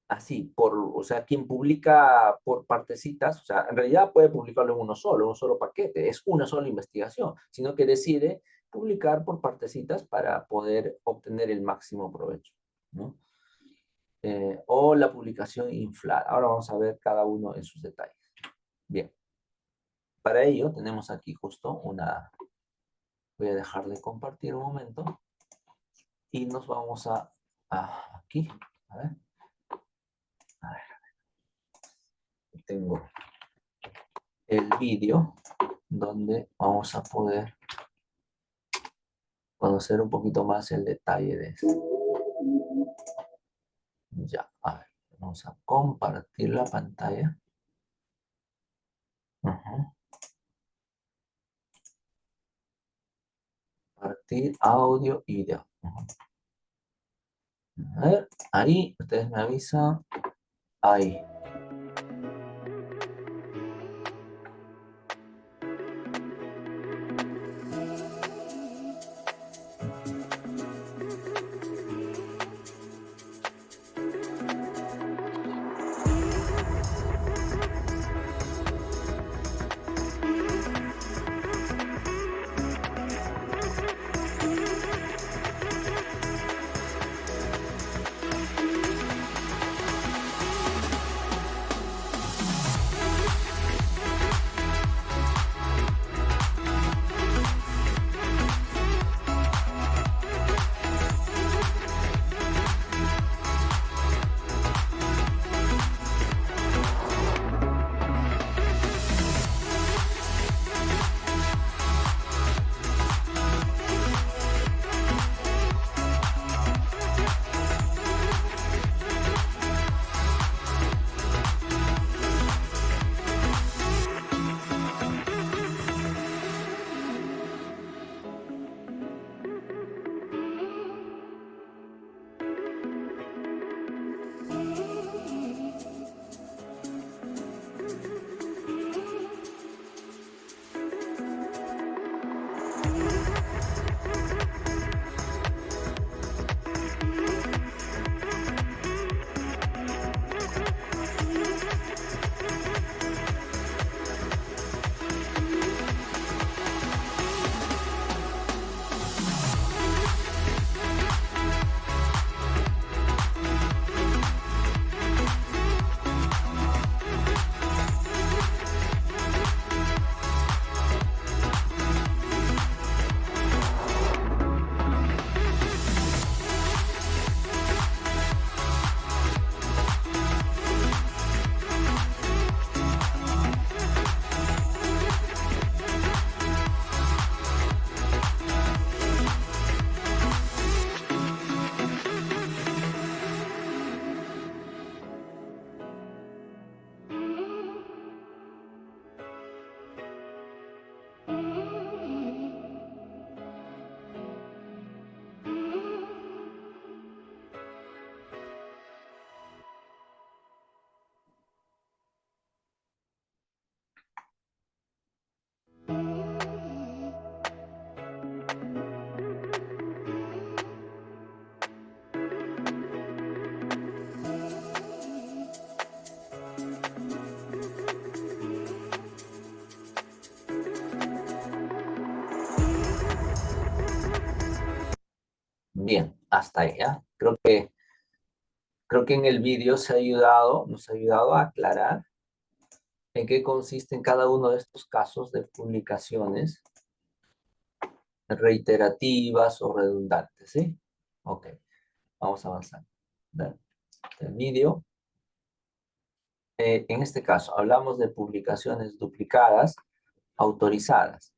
así, o sea, quien publica por partecitas, o sea, en realidad puede publicarlo en un solo paquete, es una sola investigación, sino que decide publicar por partecitas para poder obtener el máximo provecho, ¿no? O la publicación inflada. Ahora vamos a ver cada uno en sus detalles. Bien, para ello tenemos aquí justo voy a dejar de compartir un momento y nos vamos aquí, a ver, a ver, tengo el vídeo donde vamos a poder conocer un poquito más el detalle de esto. Ya, a ver, vamos a compartir la pantalla. Ajá. Compartir audio y video. Ajá. A ver, ahí, ustedes me avisan. Ahí. Bien, hasta ahí, ¿ya? Creo que en el vídeo nos ha ayudado a aclarar en qué consisten cada uno de estos casos de publicaciones reiterativas o redundantes, ¿sí? Ok, vamos a avanzar. Vean, el vídeo. En este caso, hablamos de publicaciones duplicadas, autorizadas.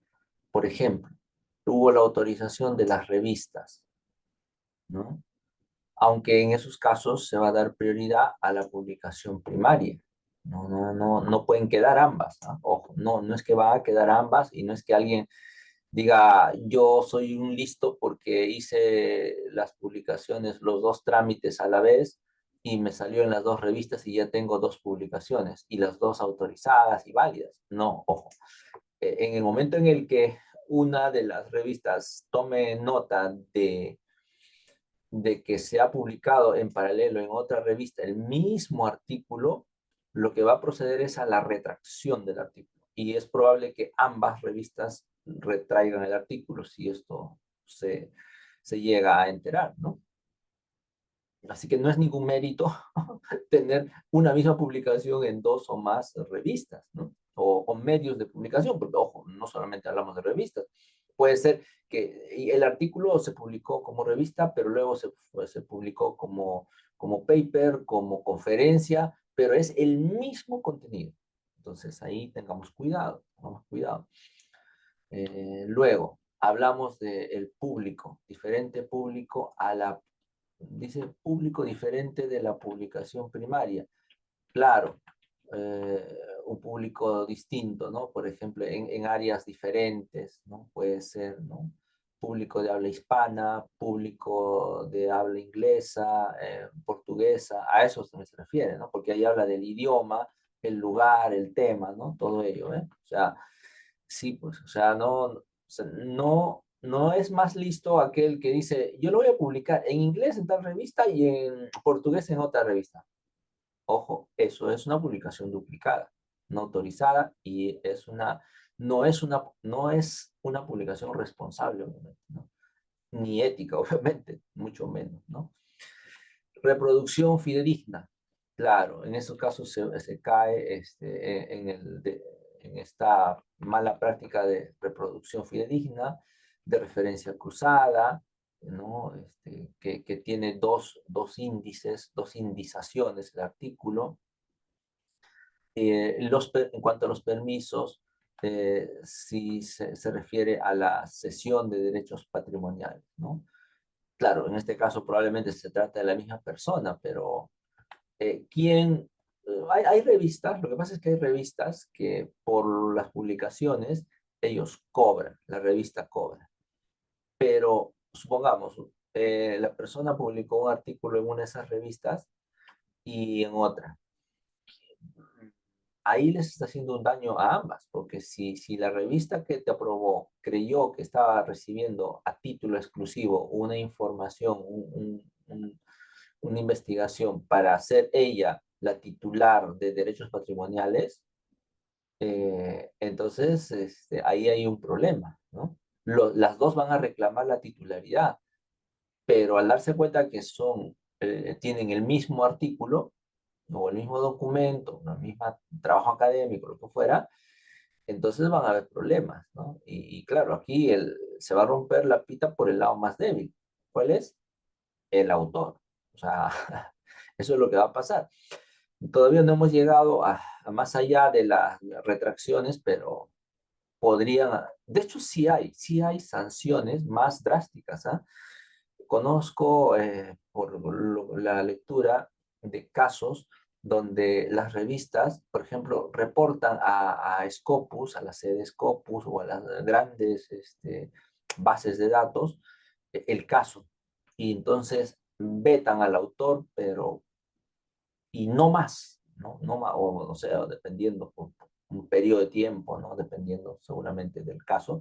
Por ejemplo, hubo la autorización de las revistas, ¿no? Aunque en esos casos se va a dar prioridad a la publicación primaria. No pueden quedar ambas, ¿no? Ojo, no es que van a quedar ambas y no es que alguien diga, yo soy un listo porque hice las publicaciones, los dos trámites a la vez y me salió en las dos revistas y ya tengo dos publicaciones y las dos autorizadas y válidas. No, ojo. En el momento en el que una de las revistas tome nota de que se ha publicado en paralelo en otra revista el mismo artículo, lo que va a proceder es a la retracción del artículo. Y es probable que ambas revistas retraigan el artículo si esto se llega a enterar, ¿no? Así que no es ningún mérito tener una misma publicación en dos o más revistas, ¿no? O medios de publicación, porque, ojo, no solamente hablamos de revistas. Puede ser que el artículo se publicó como revista, pero luego se publicó como paper, como conferencia, pero es el mismo contenido. Entonces, ahí tengamos cuidado, tengamos cuidado. Luego, hablamos del público, diferente público a la dice público diferente de la publicación primaria. Claro, un público distinto, ¿no? Por ejemplo, en áreas diferentes, ¿no? Puede ser, ¿no? Público de habla hispana, público de habla inglesa, portuguesa, a eso se refiere, ¿no? Porque ahí habla del idioma, el lugar, el tema, ¿no? Todo ello, ¿eh? O sea, sí, pues, o sea, no es más listo aquel que dice, yo lo voy a publicar en inglés en tal revista y en portugués en otra revista. Ojo, eso es una publicación duplicada, no autorizada y no es una publicación responsable, obviamente, ¿no? Ni ética, obviamente, mucho menos, ¿no? Reproducción fidedigna. Claro, en esos casos se cae en esta mala práctica de reproducción fidedigna, de referencia cruzada, ¿no? Que tiene dos índices, dos indizaciones el artículo. En cuanto a los permisos, si se refiere a la cesión de derechos patrimoniales, ¿no? Claro, en este caso probablemente se trata de la misma persona, pero ¿quién? Hay revistas, lo que pasa es que hay revistas que por las publicaciones ellos cobran, la revista cobra, pero supongamos, la persona publicó un artículo en una de esas revistas y en otra. Ahí les está haciendo un daño a ambas, porque si la revista que te aprobó creyó que estaba recibiendo a título exclusivo una información, una investigación para ser ella la titular de derechos patrimoniales, entonces ahí hay un problema, ¿no? Las dos van a reclamar la titularidad, pero al darse cuenta que tienen el mismo artículo, o el mismo documento, el mismo trabajo académico, lo que fuera, entonces van a haber problemas, ¿no? Y claro, aquí se va a romper la pita por el lado más débil. ¿Cuál es? El autor. O sea, eso es lo que va a pasar. Todavía no hemos llegado a más allá de las retracciones, pero podrían, de hecho sí hay sanciones más drásticas, ¿ah? Conozco por la lectura de casos donde las revistas, por ejemplo, reportan a Scopus, a la sede Scopus o a las grandes bases de datos, el caso. Y entonces vetan al autor, pero, y no más, ¿no? No más, o sea, dependiendo por un periodo de tiempo, ¿no? Dependiendo seguramente del caso,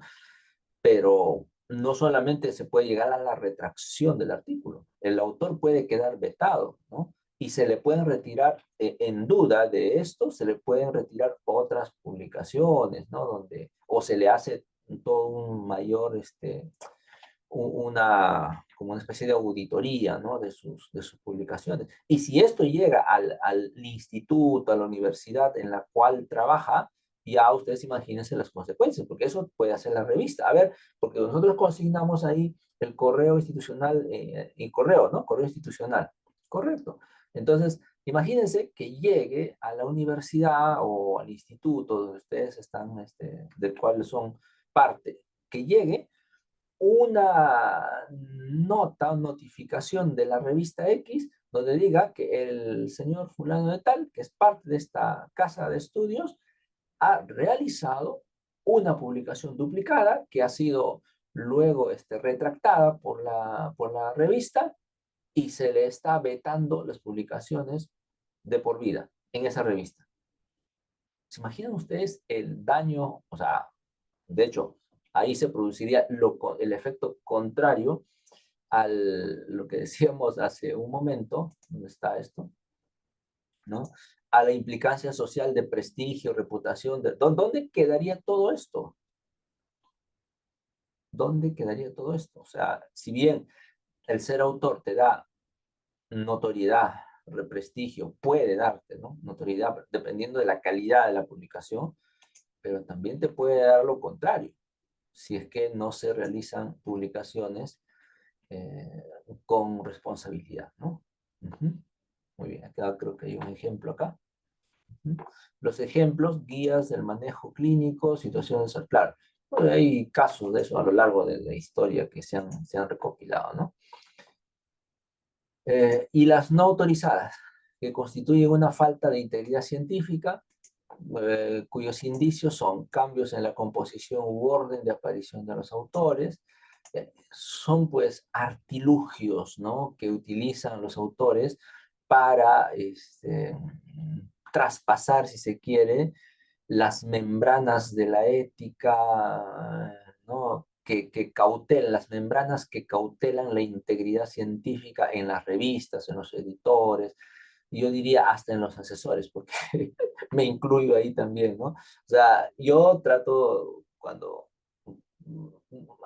pero no solamente se puede llegar a la retracción del artículo, el autor puede quedar vetado, ¿no? Y se le pueden retirar, en duda de esto, se le pueden retirar otras publicaciones, ¿no? O se le hace todo un mayor, como una especie de auditoría, ¿no? De sus publicaciones. Y si esto llega al instituto, a la universidad en la cual trabaja, ya ustedes imagínense las consecuencias, porque eso puede hacer la revista. A ver, porque nosotros consignamos ahí el correo institucional, y correo, ¿no? Correo institucional. Correcto. Entonces, imagínense que llegue a la universidad o al instituto donde ustedes están, del cual son parte, que llegue una nota, notificación de la revista X, donde diga que el señor fulano de tal, que es parte de esta casa de estudios, ha realizado una publicación duplicada que ha sido luego retractada por la revista y se le está vetando las publicaciones de por vida en esa revista. ¿Se imaginan ustedes el daño? O sea, de hecho, ahí se produciría el efecto contrario a lo que decíamos hace un momento, ¿dónde está esto? ¿No? A la implicancia social de prestigio, reputación. ¿Dónde quedaría todo esto? ¿Dónde quedaría todo esto? O sea, si bien el ser autor te da notoriedad, prestigio, puede darte, ¿no? Notoriedad dependiendo de la calidad de la publicación, pero también te puede dar lo contrario, si es que no se realizan publicaciones eh, con responsabilidad, ¿no? Ujú. Muy bien, acá creo que hay un ejemplo acá. Ujú. Los ejemplos, guías del manejo clínico, situaciones, claro, bueno, hay casos de eso a lo largo de la historia que se han recopilado, ¿no? Y las no autorizadas, que constituyen una falta de integridad científica, cuyos indicios son cambios en la composición u orden de aparición de los autores. Son pues artilugios, ¿no?, que utilizan los autores para traspasar, si se quiere, las membranas de la ética, ¿no?, que cautelan, las membranas que cautelan la integridad científica en las revistas, en los editores, y yo diría hasta en los asesores, porque me incluyo ahí también, ¿no? O sea, yo trato cuando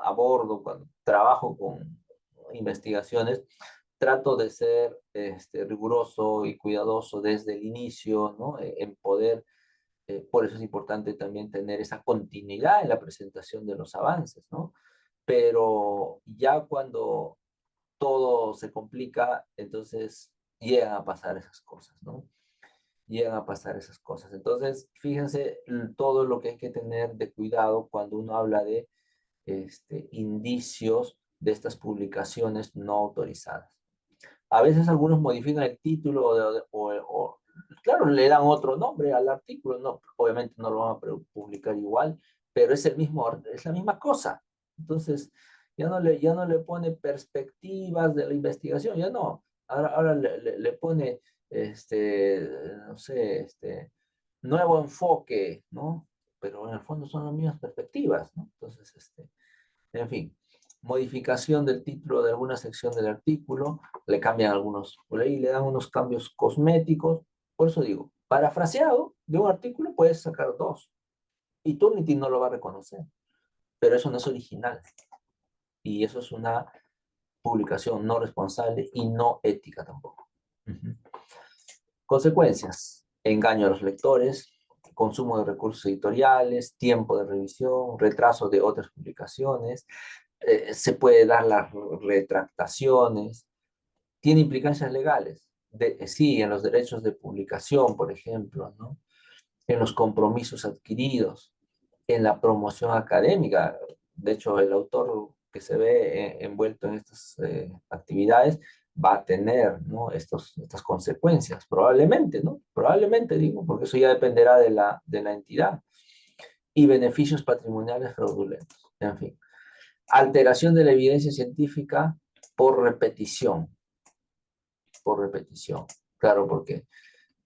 abordo, cuando trabajo con investigaciones, trato de ser riguroso y cuidadoso desde el inicio, ¿no? En poder, por eso es importante también tener esa continuidad en la presentación de los avances, ¿no? Pero ya cuando todo se complica, entonces llegan a pasar esas cosas, ¿no? Llegan a pasar esas cosas. Entonces, fíjense todo lo que hay que tener de cuidado cuando uno habla de indicios de estas publicaciones no autorizadas. A veces algunos modifican el título claro, le dan otro nombre al artículo, no, obviamente no lo van a publicar igual, pero es la misma cosa. Entonces, ya no le pone perspectivas de la investigación, ya no. Ahora le pone, no sé, nuevo enfoque, ¿no? Pero en el fondo son las mismas perspectivas, ¿no? Entonces, en fin, modificación del título de alguna sección del artículo, le cambian algunos, por ahí le dan unos cambios cosméticos. Por eso digo, parafraseado de un artículo puedes sacar dos, y Turnitin no lo va a reconocer, pero eso no es original, y eso es una publicación no responsable y no ética tampoco. Consecuencias: engaño a los lectores, consumo de recursos editoriales, tiempo de revisión, retraso de otras publicaciones, se puede dar las retractaciones, tiene implicancias legales, sí, en los derechos de publicación, por ejemplo, ¿no?, en los compromisos adquiridos, en la promoción académica. De hecho, el autor que se ve envuelto en estas actividades va a tener, ¿no?, estas consecuencias, probablemente, ¿no? Probablemente, digo, porque eso ya dependerá de la entidad. Y beneficios patrimoniales fraudulentos, en fin. Alteración de la evidencia científica por repetición. Por repetición. Claro, porque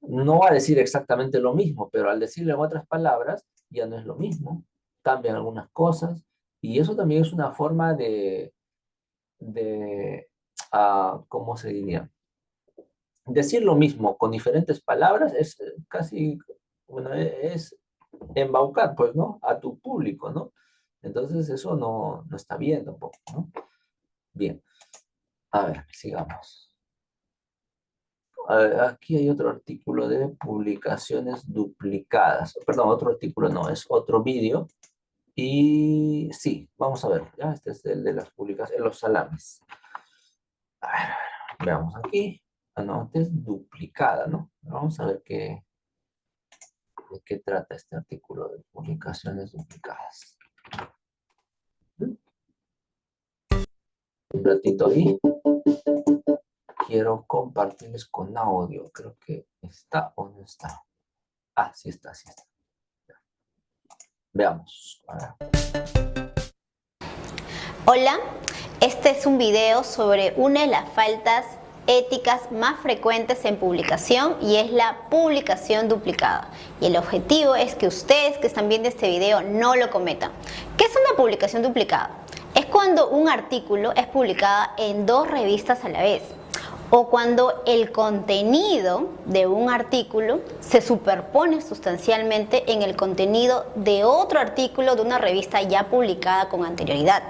no va a decir exactamente lo mismo, pero al decirlo en otras palabras, ya no es lo mismo. Cambian algunas cosas. Y eso también es una forma ¿cómo se diría? Decir lo mismo con diferentes palabras es casi, bueno, es embaucar, pues, ¿no?, a tu público, ¿no? Entonces eso no está bien tampoco, ¿no? Bien, a ver, sigamos. Aquí hay otro artículo de publicaciones duplicadas. Perdón, otro artículo no, es otro vídeo. Y sí, vamos a ver, ¿ya? Este es el de las publicaciones, los salames. A ver, veamos aquí. Ah, no, este es duplicada, ¿no? Vamos a ver de qué trata este artículo de publicaciones duplicadas. Un ratito ahí. Quiero compartirles con audio. Creo que está o no está. Ah, sí está, sí está. Veamos. Hola, este es un video sobre una de las faltas éticas más frecuentes en publicación y es la publicación duplicada. Y el objetivo es que ustedes que están viendo este video no lo cometan. ¿Qué es una publicación duplicada? Es cuando un artículo es publicado en dos revistas a la vez, o cuando el contenido de un artículo se superpone sustancialmente en el contenido de otro artículo de una revista ya publicada con anterioridad.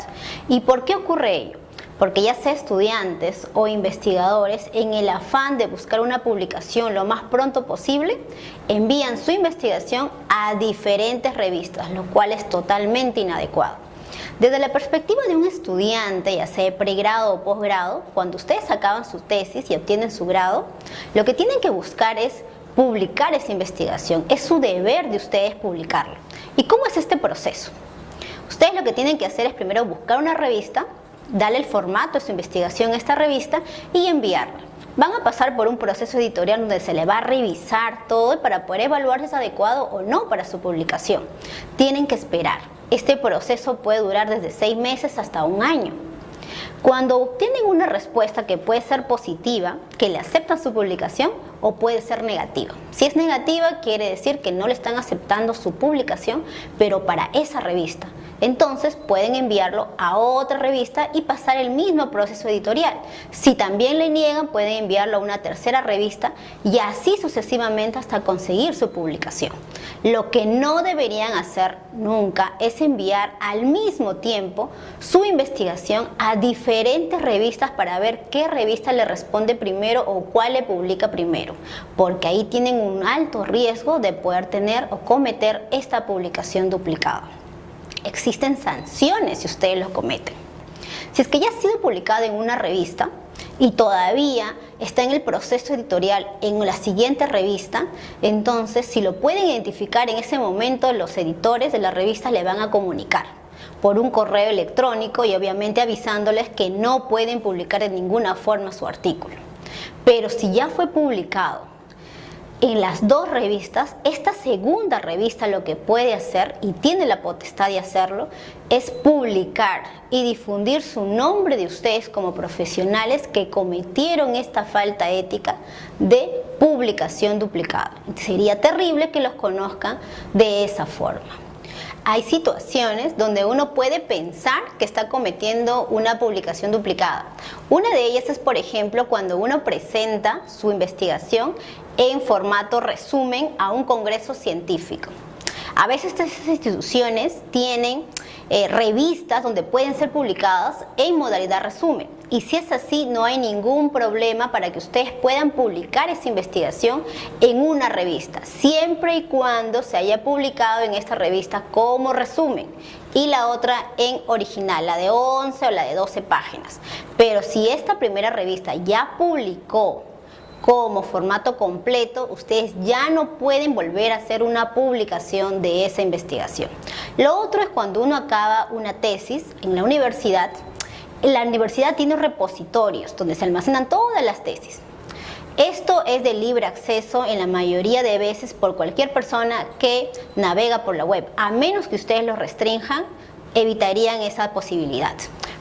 ¿Y por qué ocurre ello? Porque ya sea estudiantes o investigadores, en el afán de buscar una publicación lo más pronto posible, envían su investigación a diferentes revistas, lo cual es totalmente inadecuado. Desde la perspectiva de un estudiante, ya sea de pregrado o posgrado, cuando ustedes acaban su tesis y obtienen su grado, lo que tienen que buscar es publicar esa investigación. Es su deber de ustedes publicarlo. ¿Y cómo es este proceso? Ustedes lo que tienen que hacer es primero buscar una revista, darle el formato de su investigación a esta revista y enviarla. van a pasar por un proceso editorial donde se le va a revisar todo para poder evaluar si es adecuado o no para su publicación. Tienen que esperar. Este proceso puede durar desde 6 meses hasta 1 año. Cuando obtienen una respuesta que puede ser positiva, que le aceptan su publicación, o puede ser negativa. Si es negativa, quiere decir que no le están aceptando su publicación, pero para esa revista. Entonces pueden enviarlo a otra revista y pasar el mismo proceso editorial. Si también le niegan, pueden enviarlo a una tercera revista y así sucesivamente hasta conseguir su publicación. Lo que no deberían hacer nunca es enviar al mismo tiempo su investigación a diferentes revistas para ver qué revista le responde primero o cuál le publica primero, porque ahí tienen un alto riesgo de poder tener o cometer esta publicación duplicada. Existen sanciones si ustedes lo cometen. Si es que ya ha sido publicado en una revista y todavía está en el proceso editorial en la siguiente revista, entonces si lo pueden identificar en ese momento, los editores de la revista le van a comunicar por un correo electrónico y obviamente avisándoles que no pueden publicar de ninguna forma su artículo. Pero si ya fue publicado en las 2 revistas, esta segunda revista lo que puede hacer, y tiene la potestad de hacerlo, es publicar y difundir su nombre de ustedes como profesionales que cometieron esta falta ética de publicación duplicada. Sería terrible que los conozcan de esa forma. Hay situaciones donde uno puede pensar que está cometiendo una publicación duplicada. Una de ellas es, por ejemplo, cuando uno presenta su investigación en formato resumen a un congreso científico. A veces estas instituciones tienen revistas donde pueden ser publicadas en modalidad resumen. Y si es así, no hay ningún problema para que ustedes puedan publicar esa investigación en una revista, siempre y cuando se haya publicado en esta revista como resumen y la otra en original, la de 11 o la de 12 páginas. Pero si esta primera revista ya publicó como formato completo, ustedes ya no pueden volver a hacer una publicación de esa investigación. Lo otro es cuando uno acaba una tesis en la universidad. La universidad tiene repositorios donde se almacenan todas las tesis. Esto es de libre acceso en la mayoría de veces por cualquier persona que navega por la web. A menos que ustedes lo restrinjan, evitarían esa posibilidad.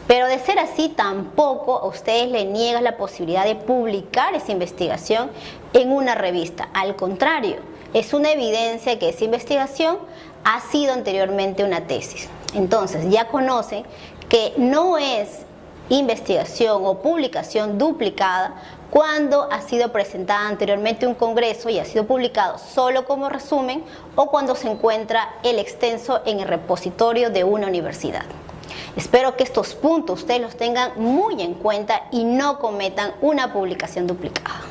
Pero de ser así, tampoco a ustedes les niegan la posibilidad de publicar esa investigación en una revista. Al contrario, es una evidencia que esa investigación ha sido anteriormente una tesis. Entonces, ya conocen que no es investigación o publicación duplicada cuando ha sido presentada anteriormente en un congreso y ha sido publicado solo como resumen, o cuando se encuentra el extenso en el repositorio de una universidad. Espero que estos puntos ustedes los tengan muy en cuenta y no cometan una publicación duplicada.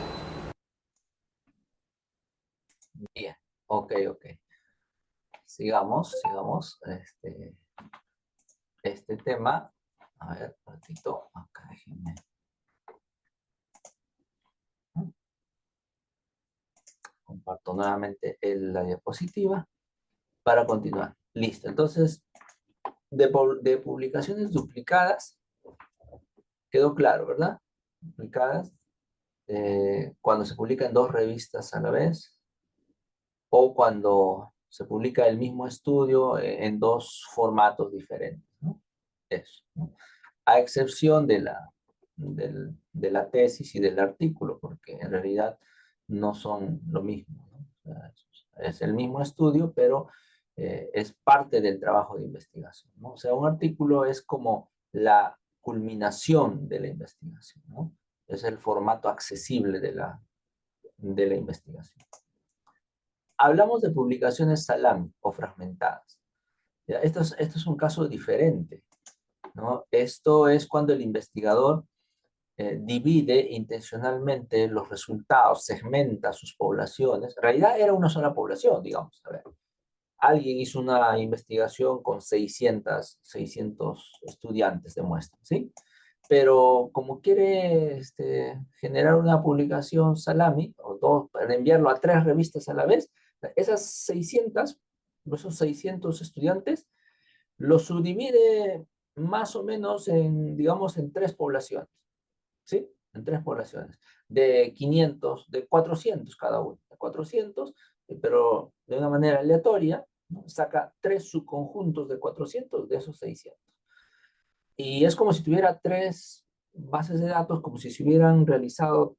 Bien, ok. Sigamos este tema. A ver, un ratito, acá déjenme. Comparto nuevamente la diapositiva para continuar. Listo, entonces, de publicaciones duplicadas, quedó claro, ¿verdad? Duplicadas, cuando se publica en 2 revistas a la vez, o cuando se publica el mismo estudio en 2 formatos diferentes, ¿no? Eso, ¿no? A excepción de la tesis y del artículo, porque en realidad no son lo mismo, ¿no? O sea, es el mismo estudio, pero es parte del trabajo de investigación, ¿no? O sea, un artículo es como la culminación de la investigación, ¿no? Es el formato accesible de la investigación. Hablamos de publicaciones salami o fragmentadas. ¿Ya? Esto es un caso diferente, ¿no? Esto es cuando el investigador divide intencionalmente los resultados, segmenta sus poblaciones. En realidad era una sola población, digamos. A ver, alguien hizo una investigación con 600 estudiantes de muestra, ¿sí? Pero como quiere generar una publicación salami, o 2, para enviarlo a 3 revistas a la vez, esos 600 estudiantes los subdivide más o menos en, digamos, en 3 poblaciones, ¿sí? En 3 poblaciones. de 500, de 400 cada uno, de 400, pero de una manera aleatoria, ¿no? Saca 3 subconjuntos de 400 de esos 600. Y es como si tuviera 3 bases de datos, como si se hubieran realizado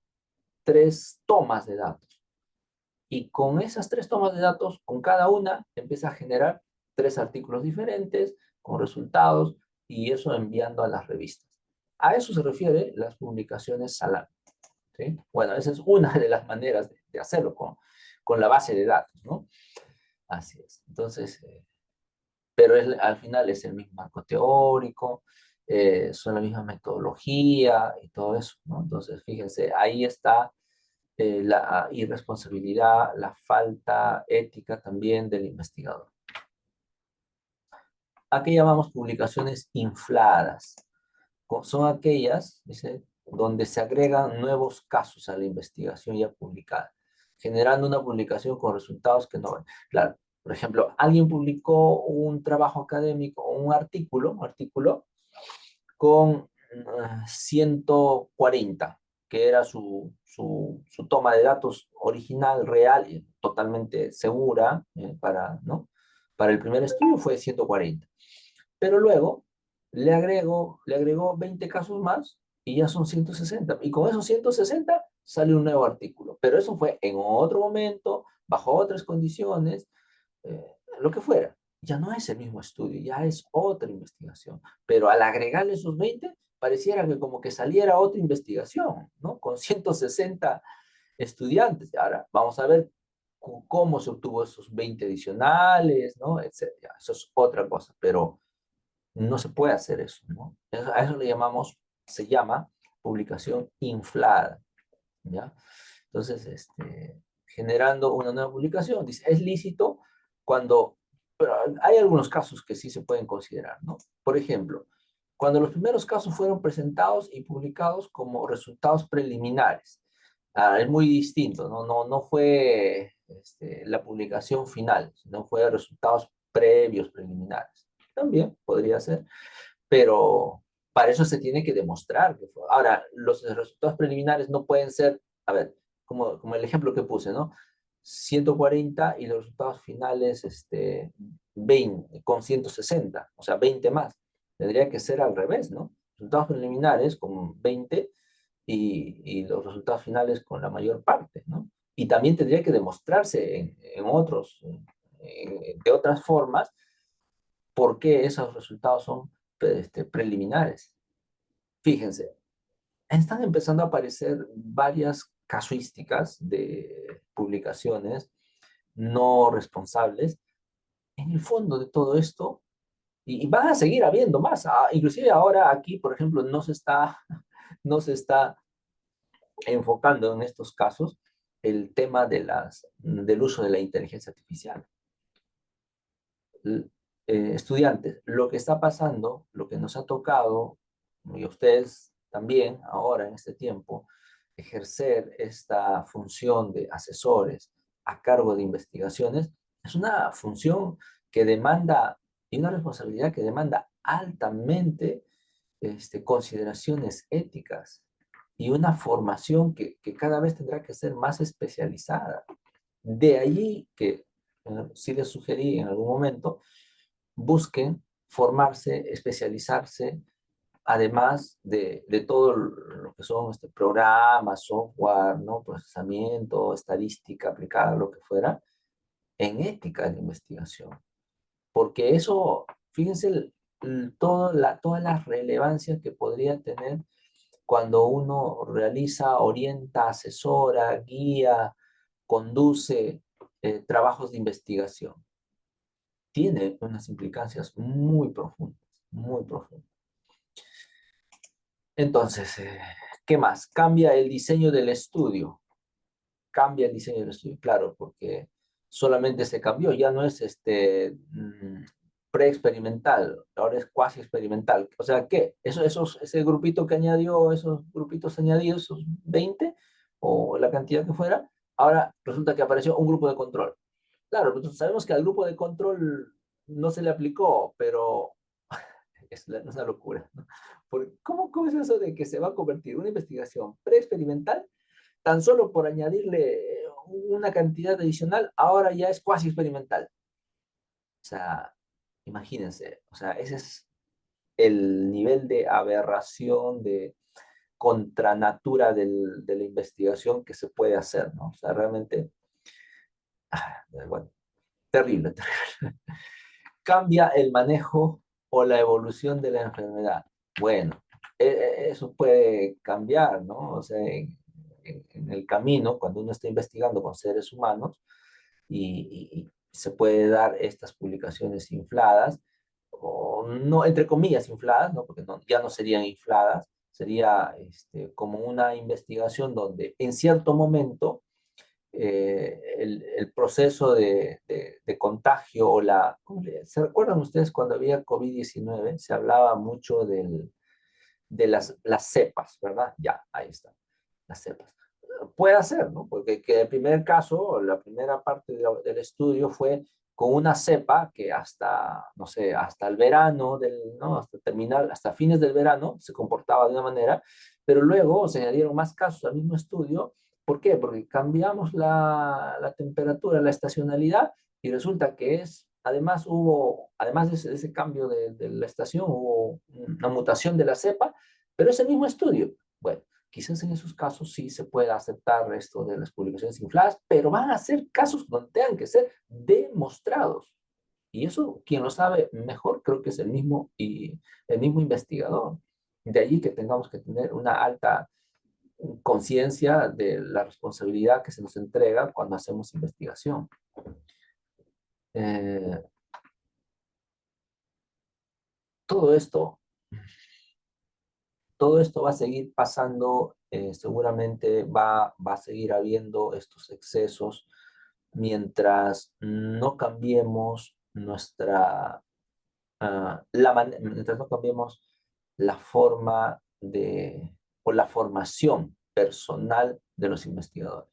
3 tomas de datos. Y con esas 3 tomas de datos, con cada una, empieza a generar 3 artículos diferentes, con resultados, y eso enviando a las revistas. A eso se refiere las publicaciones Salami, ¿sí? Bueno, esa es una de las maneras de hacerlo con la base de datos, ¿no? Así es. Entonces, pero al final es el mismo marco teórico, son la misma metodología y todo eso, ¿no? Entonces, fíjense, ahí está la irresponsabilidad, la falta ética también del investigador. ¿A qué llamamos publicaciones infladas? Son aquellas, dice, donde se agregan nuevos casos a la investigación ya publicada, generando una publicación con resultados que no van. Claro, por ejemplo, alguien publicó un trabajo académico, un artículo con 140, que era su toma de datos original, real y totalmente segura, ¿no? Para el primer estudio fue 140. Pero luego le agregó 20 casos más y ya son 160. Y con esos 160 sale un nuevo artículo. Pero eso fue en otro momento, bajo otras condiciones, lo que fuera. Ya no es el mismo estudio, ya es otra investigación. Pero al agregarle esos 20, pareciera que como que saliera otra investigación, ¿no? Con 160 estudiantes. Ahora, vamos a ver cómo se obtuvo esos 20 adicionales, ¿no? Etcétera. Eso es otra cosa, pero no se puede hacer eso, ¿no? A eso le llamamos, se llama publicación inflada, ¿ya? Entonces, generando una nueva publicación, dice, es lícito cuando, pero hay algunos casos que sí se pueden considerar, ¿no? Por ejemplo, cuando los primeros casos fueron presentados y publicados como resultados preliminares. Es muy distinto, ¿no? No fue la publicación final, sino fue resultados previos preliminares. También podría ser, pero para eso se tiene que demostrar que fue. Ahora, los resultados preliminares no pueden ser, a ver, como el ejemplo que puse, ¿no? 140 y los resultados finales 20, con 160, o sea, 20 más. Tendría que ser al revés, ¿no? Resultados preliminares con 20 y los resultados finales con la mayor parte, ¿no? Y también tendría que demostrarse en otros, de otras formas, por qué esos resultados son preliminares. Fíjense, están empezando a aparecer varias casuísticas de publicaciones no responsables. En el fondo de todo esto, y van a seguir habiendo más. Inclusive ahora aquí, por ejemplo, no se está enfocando en estos casos el tema del uso de la inteligencia artificial. Estudiantes, lo que está pasando, lo que nos ha tocado, y a ustedes también ahora en este tiempo, ejercer esta función de asesores a cargo de investigaciones, es una función que demanda y una responsabilidad que demanda altamente consideraciones éticas y una formación que cada vez tendrá que ser más especializada. De allí que sí les sugerí en algún momento, busquen formarse, especializarse, además de todo lo que son programas, software, ¿no? Procesamiento, estadística aplicada, lo que fuera, en ética de investigación. Porque eso, fíjense, toda la relevancia que podría tener cuando uno realiza, orienta, asesora, guía, conduce trabajos de investigación. Tiene unas implicancias muy profundas, muy profundas. Entonces, ¿qué más? Cambia el diseño del estudio. Cambia el diseño del estudio, claro, porque solamente se cambió, ya no es pre-experimental, ahora es cuasi experimental. O sea, ¿qué? Ese grupito que añadió, esos grupitos añadidos, esos 20 o la cantidad que fuera, ahora resulta que apareció un grupo de control. Claro, nosotros sabemos que al grupo de control no se le aplicó, pero es una locura, ¿no? ¿Cómo es eso de que se va a convertir una investigación pre-experimental tan solo por añadirle una cantidad adicional, ahora ya es cuasi experimental. O sea, imagínense, o sea, ese es el nivel de aberración, de contranatura de la investigación que se puede hacer, ¿no? O sea, realmente, bueno, terrible, terrible. Cambia el manejo o la evolución de la enfermedad. Bueno, eso puede cambiar, ¿no? O sea, en el camino, cuando uno está investigando con seres humanos y se puede dar estas publicaciones infladas, o no, entre comillas, infladas, ¿no? Porque ya no serían infladas, sería como una investigación donde en cierto momento el proceso de contagio o ¿se recuerdan ustedes cuando había COVID-19? Se hablaba mucho de las cepas, ¿verdad? Ya, ahí está, las cepas. Puede ser, ¿no? Porque que el primer caso, la primera parte del estudio fue con una cepa que hasta, no sé, hasta el verano, ¿no? Hasta terminar, hasta fines del verano se comportaba de una manera, pero luego se añadieron más casos al mismo estudio. ¿Por qué? Porque cambiamos la temperatura, la estacionalidad, y resulta que además de ese cambio de la estación, hubo una mutación de la cepa, pero ese mismo estudio. Bueno, quizás en esos casos sí se pueda aceptar esto de las publicaciones infladas, pero van a ser casos donde tengan que ser demostrados. Y eso, quien lo sabe mejor, creo que es el mismo investigador. De allí que tengamos que tener una alta conciencia de la responsabilidad que se nos entrega cuando hacemos investigación. Eh, todo esto, todo esto va a seguir pasando, seguramente va a seguir habiendo estos excesos mientras no cambiemos mientras no cambiemos la forma o la formación personal de los investigadores.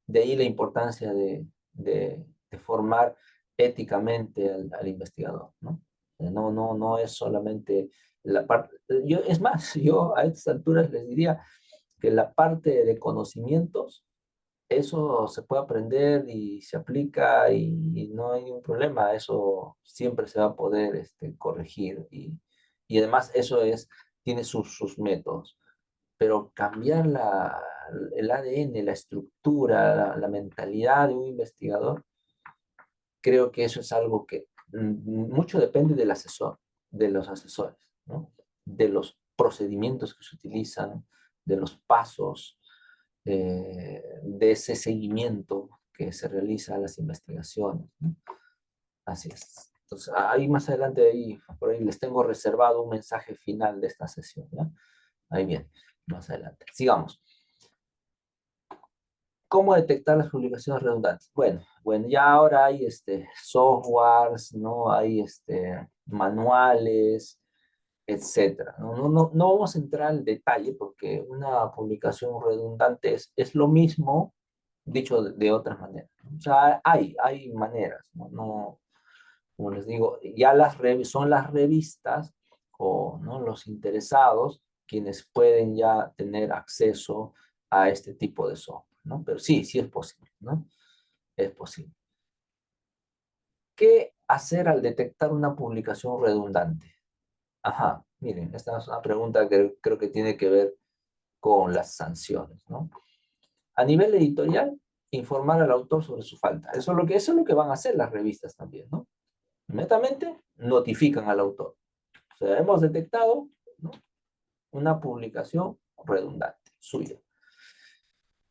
De ahí la importancia de formar éticamente al investigador, ¿no? No es solamente la parte, es más, yo a estas alturas les diría que la parte de conocimientos, eso se puede aprender y se aplica y no hay ningún problema, eso siempre se va a poder corregir y además tiene sus métodos, pero cambiar el ADN, la estructura, la mentalidad de un investigador, creo que eso es algo que mucho depende del asesor, de los asesores, ¿no? De los procedimientos que se utilizan, de los pasos, de ese seguimiento que se realiza a las investigaciones, ¿no? Así es. Entonces, ahí más adelante, por ahí les tengo reservado un mensaje final de esta sesión, ¿ya? Ahí bien, más adelante. Sigamos. ¿Cómo detectar las publicaciones redundantes? Bueno, ya ahora hay softwares, ¿no? Hay manuales, etcétera. No vamos a entrar al detalle porque una publicación redundante es lo mismo, dicho de otras maneras, ¿no? O sea, hay maneras, ¿no? Como les digo, ya son las revistas o, ¿no?, los interesados quienes pueden ya tener acceso a este tipo de software, ¿no? Pero sí es posible, ¿no? Es posible. ¿Qué hacer al detectar una publicación redundante? Ajá, miren, esta es una pregunta que creo que tiene que ver con las sanciones, ¿no? A nivel editorial, informar al autor sobre su falta. Eso es lo que van a hacer las revistas también, ¿no? Inmediatamente notifican al autor. O sea, hemos detectado, ¿no?, una publicación redundante suya.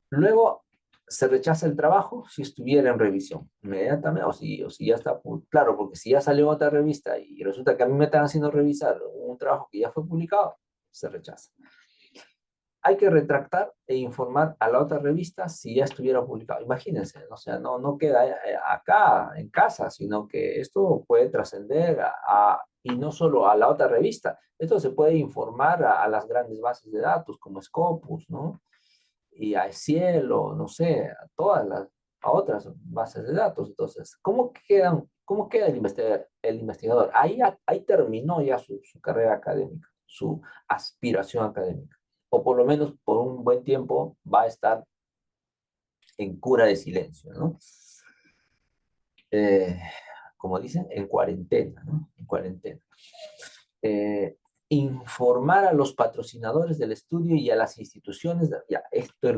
Luego se rechaza el trabajo si estuviera en revisión. Inmediatamente, o si ya está, claro, porque si ya salió en otra revista y resulta que a mí me están haciendo revisar un trabajo que ya fue publicado, se rechaza. Hay que retractar e informar a la otra revista si ya estuviera publicado. Imagínense, o sea, no queda acá en casa, sino que esto puede trascender y no solo a la otra revista, esto se puede informar a las grandes bases de datos como Scopus, ¿no? Y a Cielo, no sé, a otras bases de datos. Entonces, cómo queda el investigador? Ahí terminó ya su carrera académica, su aspiración académica, o por lo menos por un buen tiempo va a estar en cura de silencio, ¿no? Eh, como dicen, en cuarentena, ¿no? En cuarentena. Eh, informar a los patrocinadores del estudio y a las instituciones, ya, esto es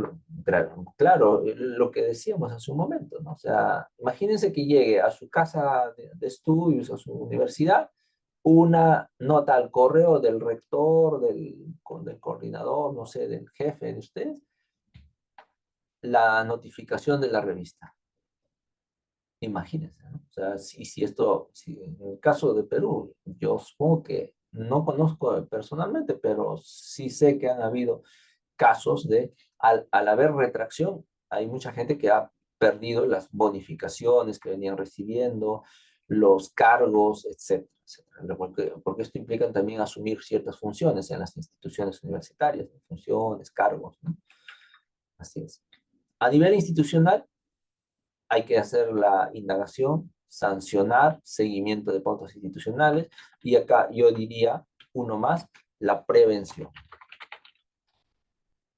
claro, lo que decíamos hace un momento, ¿no? O sea, imagínense que llegue a su casa de estudios, a su universidad, una nota al correo del rector, del coordinador, no sé, del jefe de ustedes, la notificación de la revista. Imagínense, ¿no? O sea, si esto, si en el caso de Perú, yo supongo que no conozco personalmente, pero sí sé que han habido casos de, al haber retracción, hay mucha gente que ha perdido las bonificaciones que venían recibiendo, los cargos, etcétera, etcétera. Porque esto implica también asumir ciertas funciones en las instituciones universitarias, funciones, cargos, ¿no? Así es. A nivel institucional, hay que hacer la indagación, sancionar, seguimiento de pautas institucionales, y acá yo diría uno más, la prevención.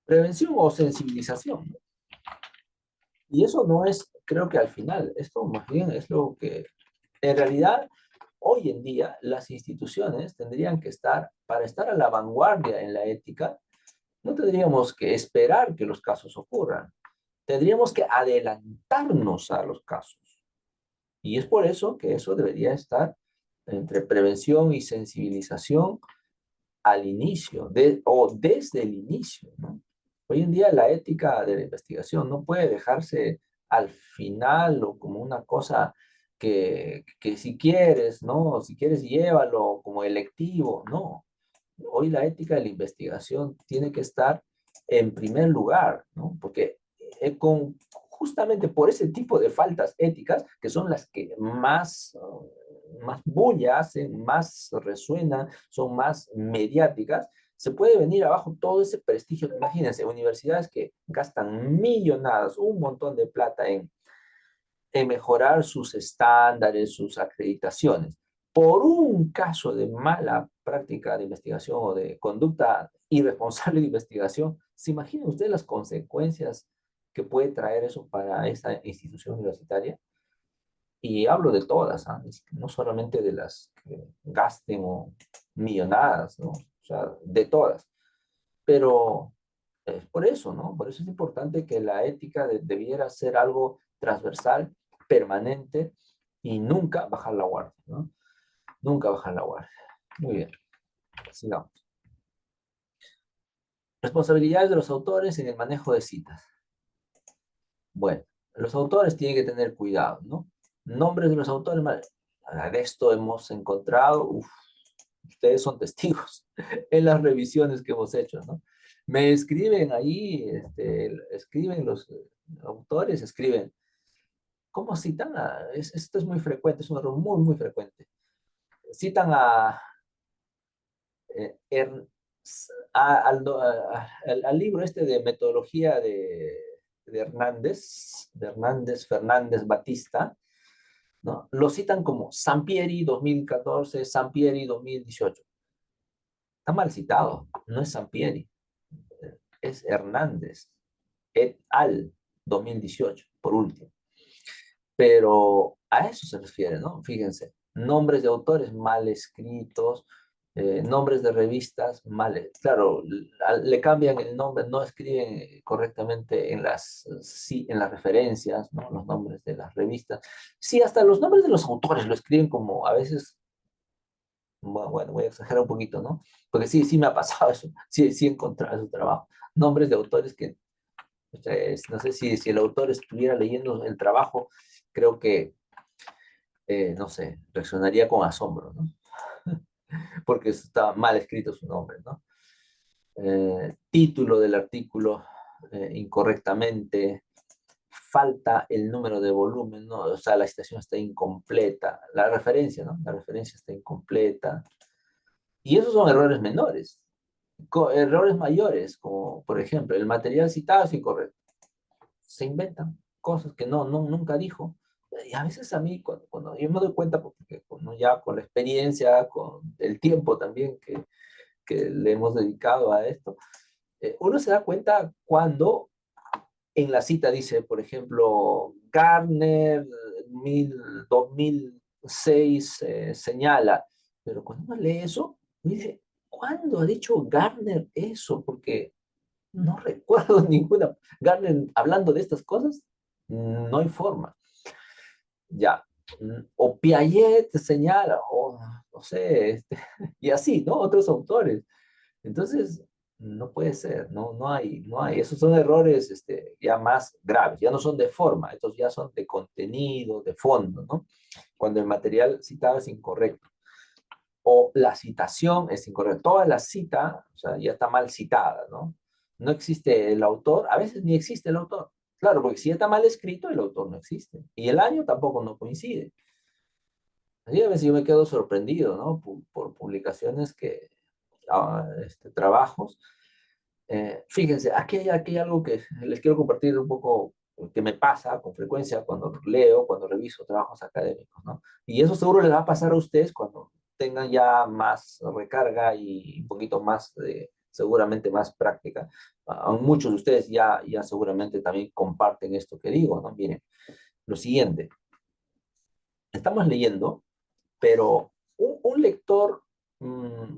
Prevención o sensibilización, ¿no? Y eso no es, creo que al final, esto más bien es lo que, en realidad, hoy en día las instituciones tendrían que estar, para estar a la vanguardia en la ética, no tendríamos que esperar que los casos ocurran, tendríamos que adelantarnos a los casos. Y es por eso que eso debería estar entre prevención y sensibilización al inicio, o desde el inicio, ¿no? Hoy en día la ética de la investigación no puede dejarse al final o como una cosa que si quieres, ¿no? Si quieres llévalo como electivo, no. Hoy la ética de la investigación tiene que estar en primer lugar, ¿no? Porque justamente por ese tipo de faltas éticas, que son las que más bulla hacen, más resuenan, son más mediáticas, se puede venir abajo todo ese prestigio. Imagínense, universidades que gastan millonadas, un montón de plata en mejorar sus estándares, sus acreditaciones. Por un caso de mala práctica de investigación o de conducta irresponsable de investigación, ¿se imaginan ustedes las consecuencias que puede traer eso para esa institución universitaria? Y hablo de todas, ¿ah? No solamente de las que gasten o millonadas, ¿no? O sea, de todas. Pero por eso, ¿no? Por eso es importante que la ética debiera ser algo transversal, permanente y nunca bajar la guardia, ¿no? Nunca bajar la guardia. Muy bien, sigamos. Responsabilidades de los autores en el manejo de citas. Bueno, los autores tienen que tener cuidado, ¿no? Nombres de los autores, de esto hemos encontrado, ustedes son testigos en las revisiones que hemos hecho, ¿no? Me escriben ahí, escriben los autores, escriben, ¿cómo citan? Esto es muy frecuente, es un error muy, muy frecuente. Citan eh, er- al libro este de metodología de Hernández, Fernández, Batista, ¿no? Lo citan como Sampieri 2014, Sampieri 2018. Está mal citado, no es Sampieri, es Hernández, et al. 2018, por último. Pero a eso se refiere, ¿no? Fíjense, nombres de autores mal escritos, nombres de revistas mal, claro, le cambian el nombre, no escriben correctamente sí, en las referencias, ¿no? Los nombres de las revistas. Sí, hasta los nombres de los autores lo escriben como a veces, bueno, voy a exagerar un poquito, ¿no? Porque sí, sí me ha pasado eso, sí, sí he encontrado su trabajo. Nombres de autores que, no sé si el autor estuviera leyendo el trabajo, creo que no sé, reaccionaría con asombro, ¿no? Porque está mal escrito su nombre, ¿no? Título del artículo incorrectamente, falta el número de volumen, ¿no? O sea, la citación está incompleta, la referencia, ¿no? La referencia está incompleta. Y esos son errores menores. Errores mayores, como por ejemplo, el material citado es incorrecto. Se inventan cosas que nunca dijo. Y a veces a mí, cuando yo me doy cuenta, porque ya con la experiencia, con el tiempo también que le hemos dedicado a esto, uno se da cuenta cuando En la cita dice, por ejemplo, Gartner 2006 señala, pero cuando uno lee eso, uno dice, ¿cuándo ha dicho Gartner eso? Porque no recuerdo ninguna. Gartner hablando de estas cosas, no hay forma. Ya. O Piaget señala, o no sé, y así, ¿no? Otros autores. Entonces, no puede ser, no hay. Esos son errores ya más graves, ya no son de forma, estos ya son de contenido, de fondo, ¿no? Cuando el material citado es incorrecto o la citación es incorrecta. Toda la cita, o sea, ya está mal citada, ¿no? No existe el autor, a veces ni existe el autor. Claro, porque si está mal escrito, el autor no existe. Y el año tampoco no coincide. Así a veces yo me quedo sorprendido, ¿no? Por publicaciones trabajos. Fíjense, aquí hay algo que les quiero compartir un poco, que me pasa con frecuencia cuando leo, cuando reviso trabajos académicos, ¿no? Y eso seguro les va a pasar a ustedes cuando tengan ya más recarga y un poquito más seguramente más práctica. Muchos de ustedes ya seguramente también comparten esto que digo, ¿no? Miren, lo siguiente, estamos leyendo, pero un lector,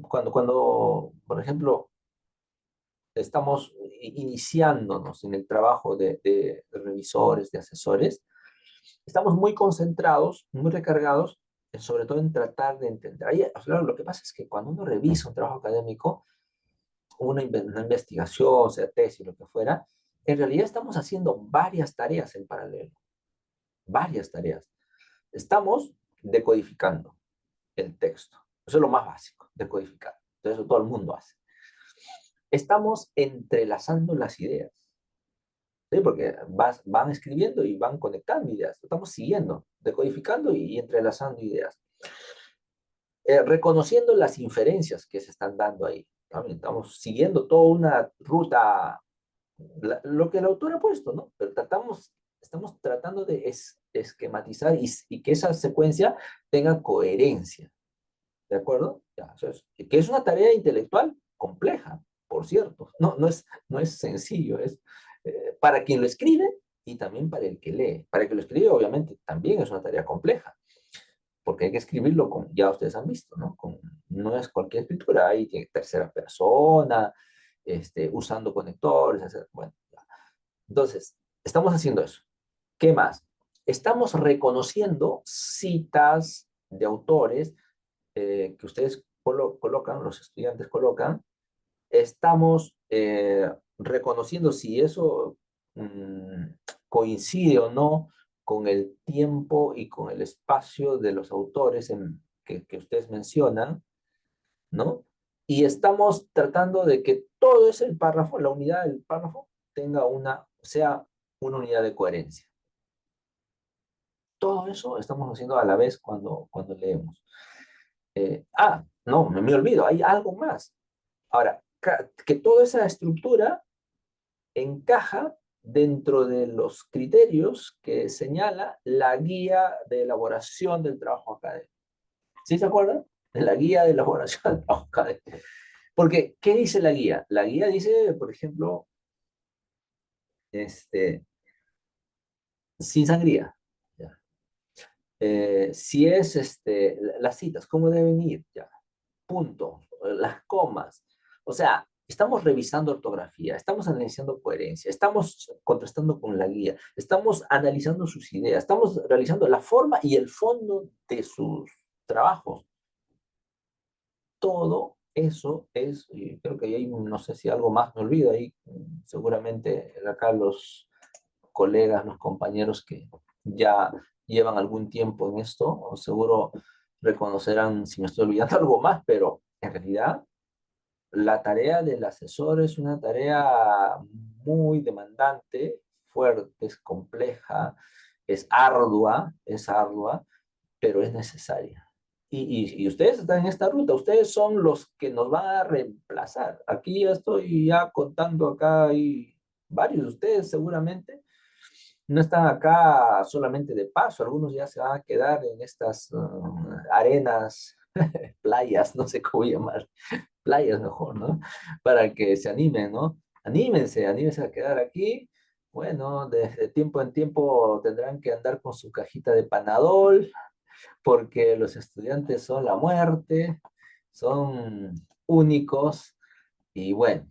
cuando, por ejemplo, estamos iniciándonos en el trabajo de revisores, de asesores, estamos muy concentrados, muy recargados, sobre todo en tratar de entender. Ahí, claro, lo que pasa es que cuando uno revisa un trabajo académico, una investigación, sea tesis, lo que fuera, en realidad estamos haciendo varias tareas en paralelo, varias tareas. Estamos decodificando el texto. Eso es lo más básico, decodificar. Entonces, eso todo el mundo hace. Estamos entrelazando las ideas. ¿Sí? Porque van escribiendo y van conectando ideas. Estamos siguiendo, decodificando y entrelazando ideas. Reconociendo las inferencias que se están dando ahí. También estamos siguiendo toda una ruta, lo que el autor ha puesto, ¿no? Pero estamos tratando de esquematizar y que esa secuencia tenga coherencia. ¿De acuerdo? Ya, que es una tarea intelectual compleja, por cierto. No es sencillo, es para quien lo escribe y también para el que lee. Para el que lo escribe, obviamente, también es una tarea compleja, porque hay que escribirlo con, ya ustedes han visto, ¿no? No es cualquier escritura, hay tercera persona, usando conectores, bueno, ya. Entonces, estamos haciendo eso. ¿Qué más? Estamos reconociendo citas de autores que ustedes colocan, los estudiantes colocan, estamos reconociendo si eso coincide o no con el tiempo y con el espacio de los autores que ustedes mencionan, ¿no? Y estamos tratando de que todo ese párrafo, la unidad del párrafo, sea una unidad de coherencia. Todo eso estamos haciendo a la vez cuando leemos. No, me olvido, hay algo más. Ahora, que toda esa estructura encaja dentro de los criterios que señala la guía de elaboración del trabajo académico. ¿Sí se acuerdan? De la guía de elaboración del trabajo académico. Porque, ¿qué dice la guía? La guía dice, por ejemplo, sin sangría. ¿Ya? Si es las citas, ¿cómo deben ir? Ya. Punto, las comas. O sea, estamos revisando ortografía, estamos analizando coherencia, estamos contrastando con la guía, estamos analizando sus ideas, estamos realizando la forma y el fondo de sus trabajos. Todo eso es, y creo que hay, no sé si algo más me olvido ahí, seguramente acá los colegas, los compañeros que ya llevan algún tiempo en esto, seguro reconocerán si me estoy olvidando algo más, pero en realidad la tarea del asesor es una tarea muy demandante, fuerte, es compleja, es ardua, pero es necesaria. Y ustedes están en esta ruta, ustedes son los que nos van a reemplazar. Aquí ya estoy ya contando, acá hay varios de ustedes seguramente. No están acá solamente de paso, algunos ya se van a quedar en estas arenas, playas, no sé cómo llamar, playas mejor, ¿no? Para que se animen, ¿no? Anímense a quedar aquí Bueno, de tiempo en tiempo tendrán que andar con su cajita de Panadol, porque los estudiantes son la muerte, son únicos y bueno,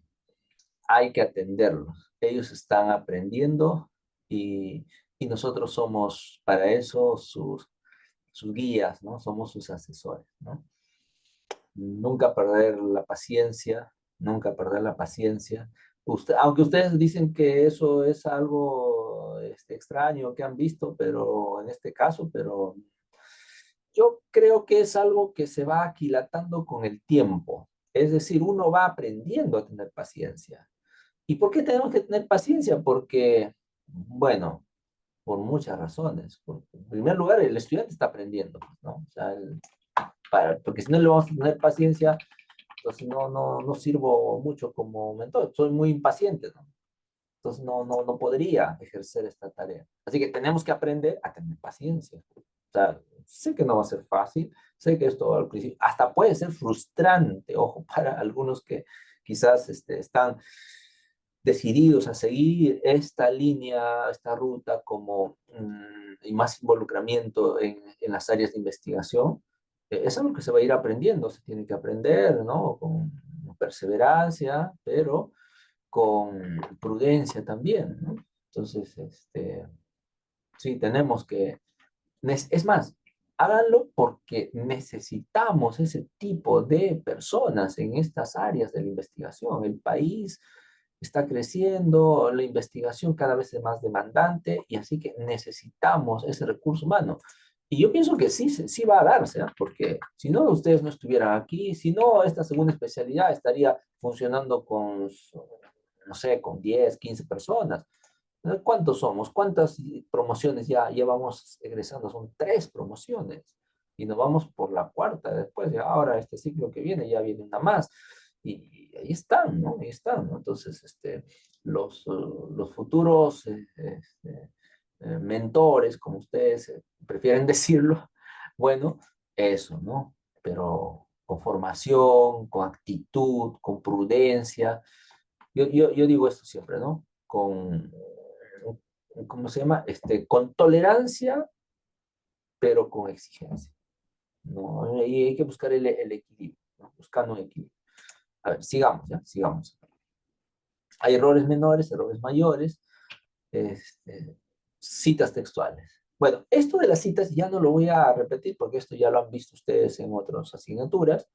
hay que atenderlos. Ellos están aprendiendo y, y nosotros somos para eso sus guías, ¿no? Somos sus asesores, ¿no? Nunca perder la paciencia, nunca perder la paciencia. Aunque ustedes dicen que eso es algo extraño que han visto, pero en este caso, pero yo creo que es algo que se va aquilatando con el tiempo. Es decir, uno va aprendiendo a tener paciencia. ¿Y por qué tenemos que tener paciencia? Porque, bueno, por muchas razones. En primer lugar, el estudiante está aprendiendo, ¿no? O sea, porque si no le vamos a tener paciencia, entonces no sirvo mucho como mentor. Soy muy impaciente, ¿no? Entonces no podría ejercer esta tarea. Así que tenemos que aprender a tener paciencia. O sea, sé que no va a ser fácil, sé que esto al principio hasta puede ser frustrante, ojo, para algunos que quizás están decididos a seguir esta línea, esta ruta como y más involucramiento en las áreas de investigación, es algo que se va a ir aprendiendo, se tiene que aprender, ¿no? Con perseverancia, pero con prudencia también, ¿no? Entonces, sí, tenemos que, es más, háganlo porque necesitamos ese tipo de personas en estas áreas de la investigación. El país está creciendo, la investigación cada vez es más demandante y así que necesitamos ese recurso humano. Y yo pienso que sí, sí va a darse, ¿eh? Porque si no, ustedes no estuvieran aquí, si no, esta segunda especialidad estaría funcionando con, no sé, con 10 15 personas. ¿Cuántos somos? ¿Cuántas promociones ya vamos egresando? Son 3 promociones y nos vamos por la cuarta después. Ya ahora este ciclo que viene ya viene una más. Y ahí están, ¿no? Ahí están, ¿no? Entonces, los futuros mentores, como ustedes prefieren decirlo, bueno, eso, ¿no? Pero con formación, con actitud, con prudencia. Yo digo esto siempre, ¿no? ¿Cómo se llama? Con tolerancia, pero con exigencia, ¿no? Y hay que buscar el equilibrio, ¿no? Buscando un equilibrio. A ver, sigamos, ¿ya? Sigamos. Hay errores menores, errores mayores, este, citas textuales. Bueno, esto de las citas ya no lo voy a repetir porque esto ya lo han visto ustedes en otras asignaturas.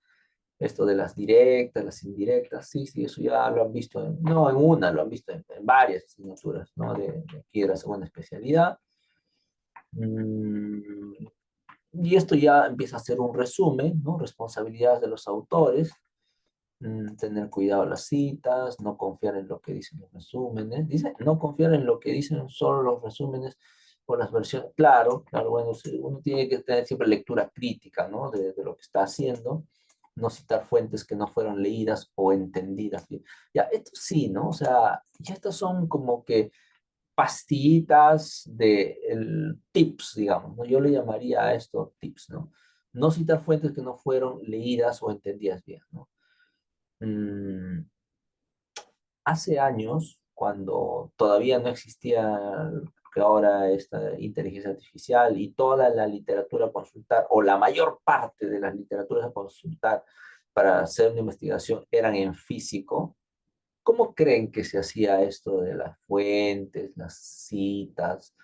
Esto de las directas, las indirectas, sí, sí, eso ya lo han visto, no en una, lo han visto en varias asignaturas, ¿no? De aquí de la segunda especialidad. Mm, y esto ya empieza a ser un resumen, ¿no? Responsabilidades de los autores, tener cuidado en las citas, no confiar en lo que dicen los resúmenes. Dice, no confiar en lo que dicen solo los resúmenes o las versiones. Claro, claro, bueno, uno tiene que tener siempre lectura crítica, ¿no? De lo que está haciendo, no citar fuentes que no fueron leídas o entendidas bien. Ya, esto sí, ¿no? O sea, ya estas son como que pastillitas de tips, digamos, ¿no? Yo le llamaría a esto tips, ¿no? No citar fuentes que no fueron leídas o entendidas bien, ¿no? Mm, hace años, cuando todavía no existía que ahora esta inteligencia artificial y toda la literatura a consultar, o la mayor parte de las literaturas a consultar para hacer una investigación eran en físico, ¿cómo creen que se hacía esto de las fuentes, las citas,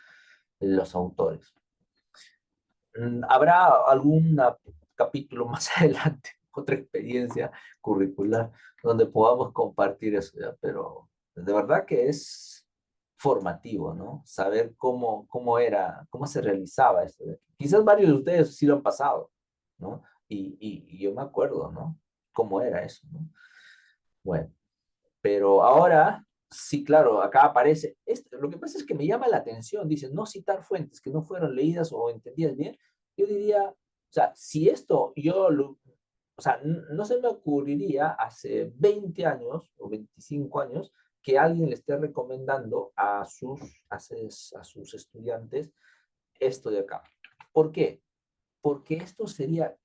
los autores? ¿Habrá algún capítulo más adelante, otra experiencia curricular, donde podamos compartir eso, ya? Pero de verdad que es formativo, ¿no? Saber cómo era, cómo se realizaba esto. Quizás varios de ustedes sí lo han pasado, ¿no? Y yo me acuerdo, ¿no? Cómo era eso, ¿no? Bueno. Pero ahora, sí, claro, acá aparece, lo que pasa es que me llama la atención, dice, no citar fuentes que no fueron leídas o entendidas bien. Yo diría, o sea, si esto o sea, no se me ocurriría hace 20 años o 25 años que alguien le esté recomendando a sus estudiantes esto de acá. ¿Por qué? Porque esto sería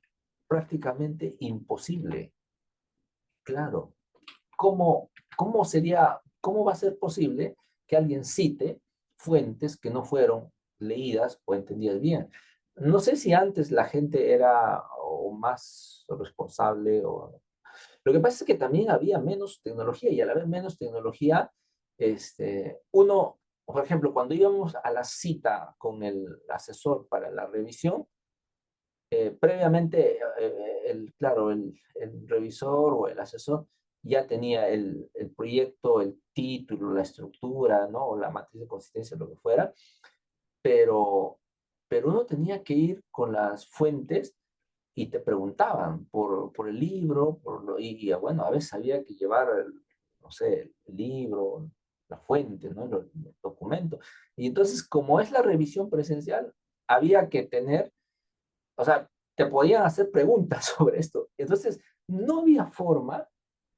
prácticamente imposible. Claro, ¿cómo va a ser posible? que alguien cite fuentes que no fueron leídas o entendidas bien. No sé si antes la gente era o más responsable o... Lo que pasa es que también había menos tecnología y al haber menos tecnología, uno, por ejemplo, cuando íbamos a la cita con el asesor para la revisión, previamente, claro, el revisor o el asesor ya tenía el proyecto, el título, la estructura, ¿no? O la matriz de consistencia, lo que fuera, pero, pero uno tenía que ir con las fuentes y te preguntaban por el libro, bueno, a veces había que llevar, no sé, el libro, la fuente, ¿no? El documento. Y entonces, como es la revisión presencial, había que tener, o sea, te podían hacer preguntas sobre esto. Entonces, no había forma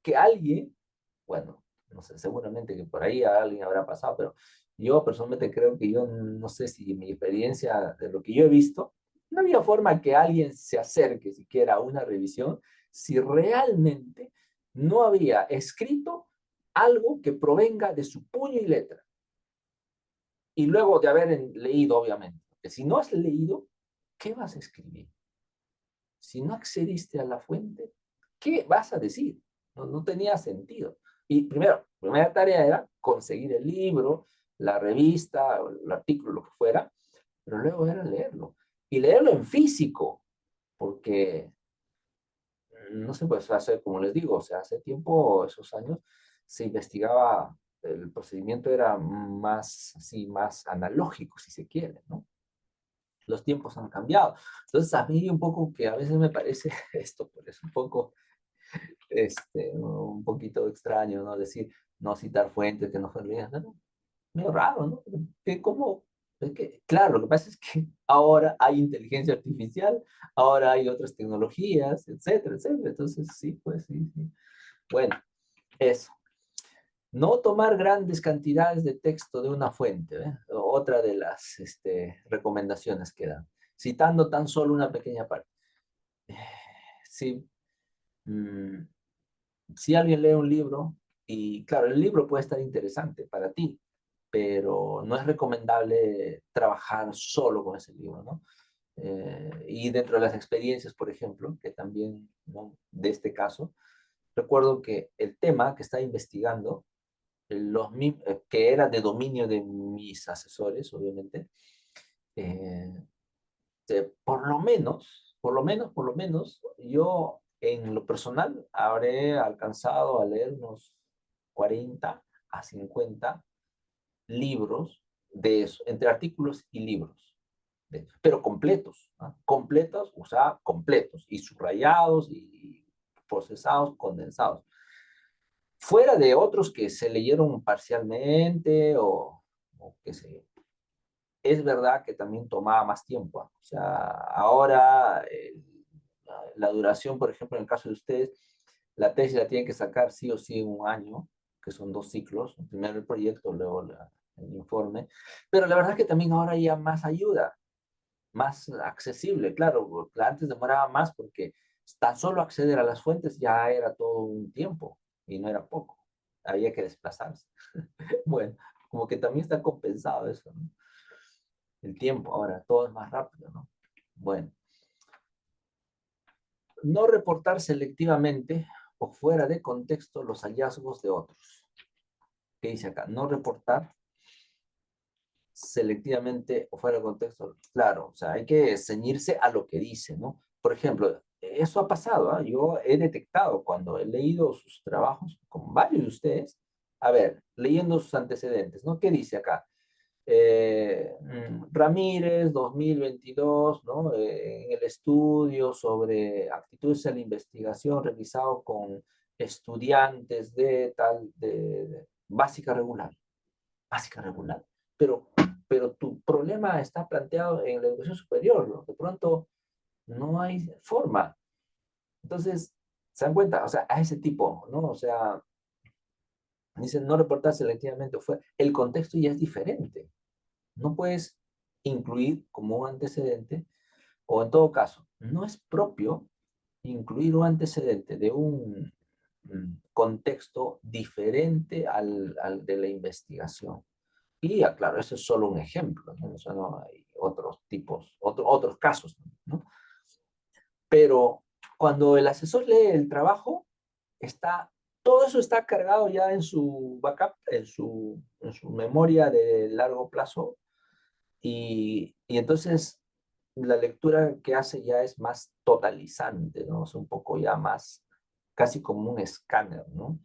que alguien, bueno, no sé, seguramente que por ahí a alguien habrá pasado, pero yo personalmente creo que yo no sé si mi experiencia de lo que yo he visto, no había forma que alguien se acerque siquiera a una revisión si realmente no había escrito algo que provenga de su puño y letra. Y luego de haber leído, obviamente. Porque si no has leído, ¿qué vas a escribir? Si no accediste a la fuente, ¿qué vas a decir? No tenía sentido. Y primero, primera tarea era conseguir el libro, la revista, el artículo, lo que fuera, pero luego era leerlo. Y leerlo en físico, porque, no sé, pues hace, como les digo, o sea, hace tiempo, esos años, se investigaba, el procedimiento era más, así, más analógico, si se quiere, ¿no? Los tiempos han cambiado. Entonces, a mí un poco que a veces me parece esto, pues un poco, un poquito extraño, ¿no? Decir, no citar fuentes que no fueron leídas, ¿no? Medio raro, ¿no? Que como, es que, claro, lo que pasa es que ahora hay inteligencia artificial, ahora hay otras tecnologías, etcétera, etcétera. Entonces, sí, pues sí, sí. Bueno, eso. No tomar grandes cantidades de texto de una fuente, ¿eh? Otra de las recomendaciones que dan, citando tan solo una pequeña parte. Sí, mm, si alguien lee un libro, y claro, el libro puede estar interesante para ti, pero no es recomendable trabajar solo con ese libro, ¿no? Y dentro de las experiencias, por ejemplo, que también, ¿no? De este caso, recuerdo que el tema que estaba investigando, que era de dominio de mis asesores, obviamente, eh, por lo menos, yo en lo personal habré alcanzado a leer unos 40 a 50 libros de eso, entre artículos y libros, pero completos, ¿no? Completos, o sea, completos, y subrayados, y procesados, condensados. Fuera de otros que se leyeron parcialmente o qué sé yo. Es verdad que también tomaba más tiempo. O sea, ahora la duración, por ejemplo, en el caso de ustedes, la tesis la tienen que sacar sí o sí en un año, que son 2 ciclos, primero el proyecto, luego el informe, pero la verdad es que también ahora hay ya más ayuda, más accesible, claro, porque antes demoraba más porque tan solo acceder a las fuentes ya era todo un tiempo y no era poco, había que desplazarse. Bueno, como que también está compensado eso, ¿no? El tiempo, ahora todo es más rápido, ¿no? Bueno, no reportar selectivamente o fuera de contexto los hallazgos de otros. ¿Qué dice acá? No reportar selectivamente o fuera de contexto. Claro, o sea, hay que ceñirse a lo que dice, ¿no? Por ejemplo, eso ha pasado, ¿eh? Yo he detectado cuando he leído sus trabajos con varios de ustedes, a ver, leyendo sus antecedentes, ¿no? ¿Qué dice acá? Ramírez, 2022, ¿no? En el estudio sobre actitudes en la investigación realizado con estudiantes de tal, de básica regular, pero, pero tu problema está planteado en la educación superior, ¿no? De pronto no hay forma. Entonces, se dan cuenta, o sea, a ese tipo, ¿no? O sea, dicen no reportar selectivamente, fue, el contexto ya es diferente. No puedes incluir como un antecedente, o en todo caso, no es propio incluir un antecedente de un contexto diferente al de la investigación. Y claro, ese es solo un ejemplo, ¿no? O sea, no hay otros tipos, otros casos, ¿no? Pero cuando el asesor lee el trabajo, todo eso está cargado ya en su backup, en su memoria de largo plazo, y entonces la lectura que hace ya es más totalizante, ¿no? Es un poco ya más, casi como un escáner, ¿no?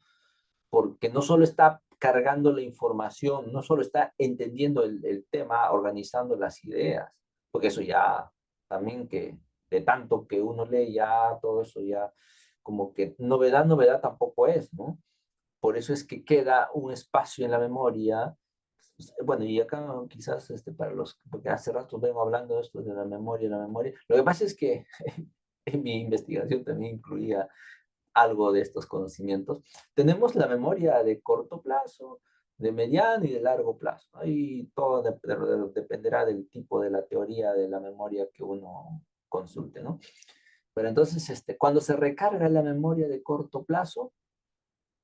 Porque no solo está cargando la información, no solo está entendiendo el tema, organizando las ideas, porque eso ya también que de tanto que uno lee ya todo eso ya como que novedad tampoco es, ¿no? Por eso es que queda un espacio en la memoria. Bueno, y acá quizás para porque hace rato vengo hablando de esto de la memoria. Lo que pasa es que en mi investigación también incluía algo de estos conocimientos. Tenemos la memoria de corto plazo, de mediano y de largo plazo. Ahí todo dependerá del tipo de la teoría de la memoria que uno consulte, ¿no? Pero entonces, cuando se recarga la memoria de corto plazo,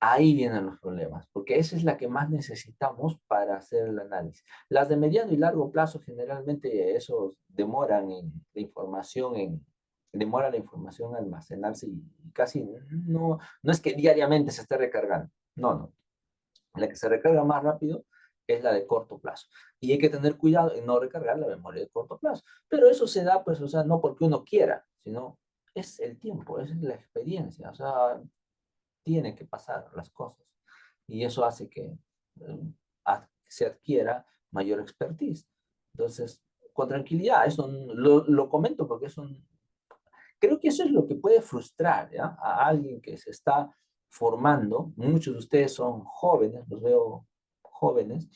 ahí vienen los problemas, porque esa es la que más necesitamos para hacer el análisis. Las de mediano y largo plazo, generalmente eso demora la información en almacenarse y casi no es que diariamente se esté recargando. No, no. La que se recarga más rápido es la de corto plazo. Y hay que tener cuidado en no recargar la memoria de corto plazo. Pero eso se da, pues, o sea, no porque uno quiera, sino es el tiempo, es la experiencia. O sea, tiene que pasar las cosas. Y eso hace que se adquiera mayor expertise. Entonces, con tranquilidad, eso lo comento porque creo que eso es lo que puede frustrar, ¿ya? A alguien que se está formando. Muchos de ustedes son jóvenes, los veo jóvenes,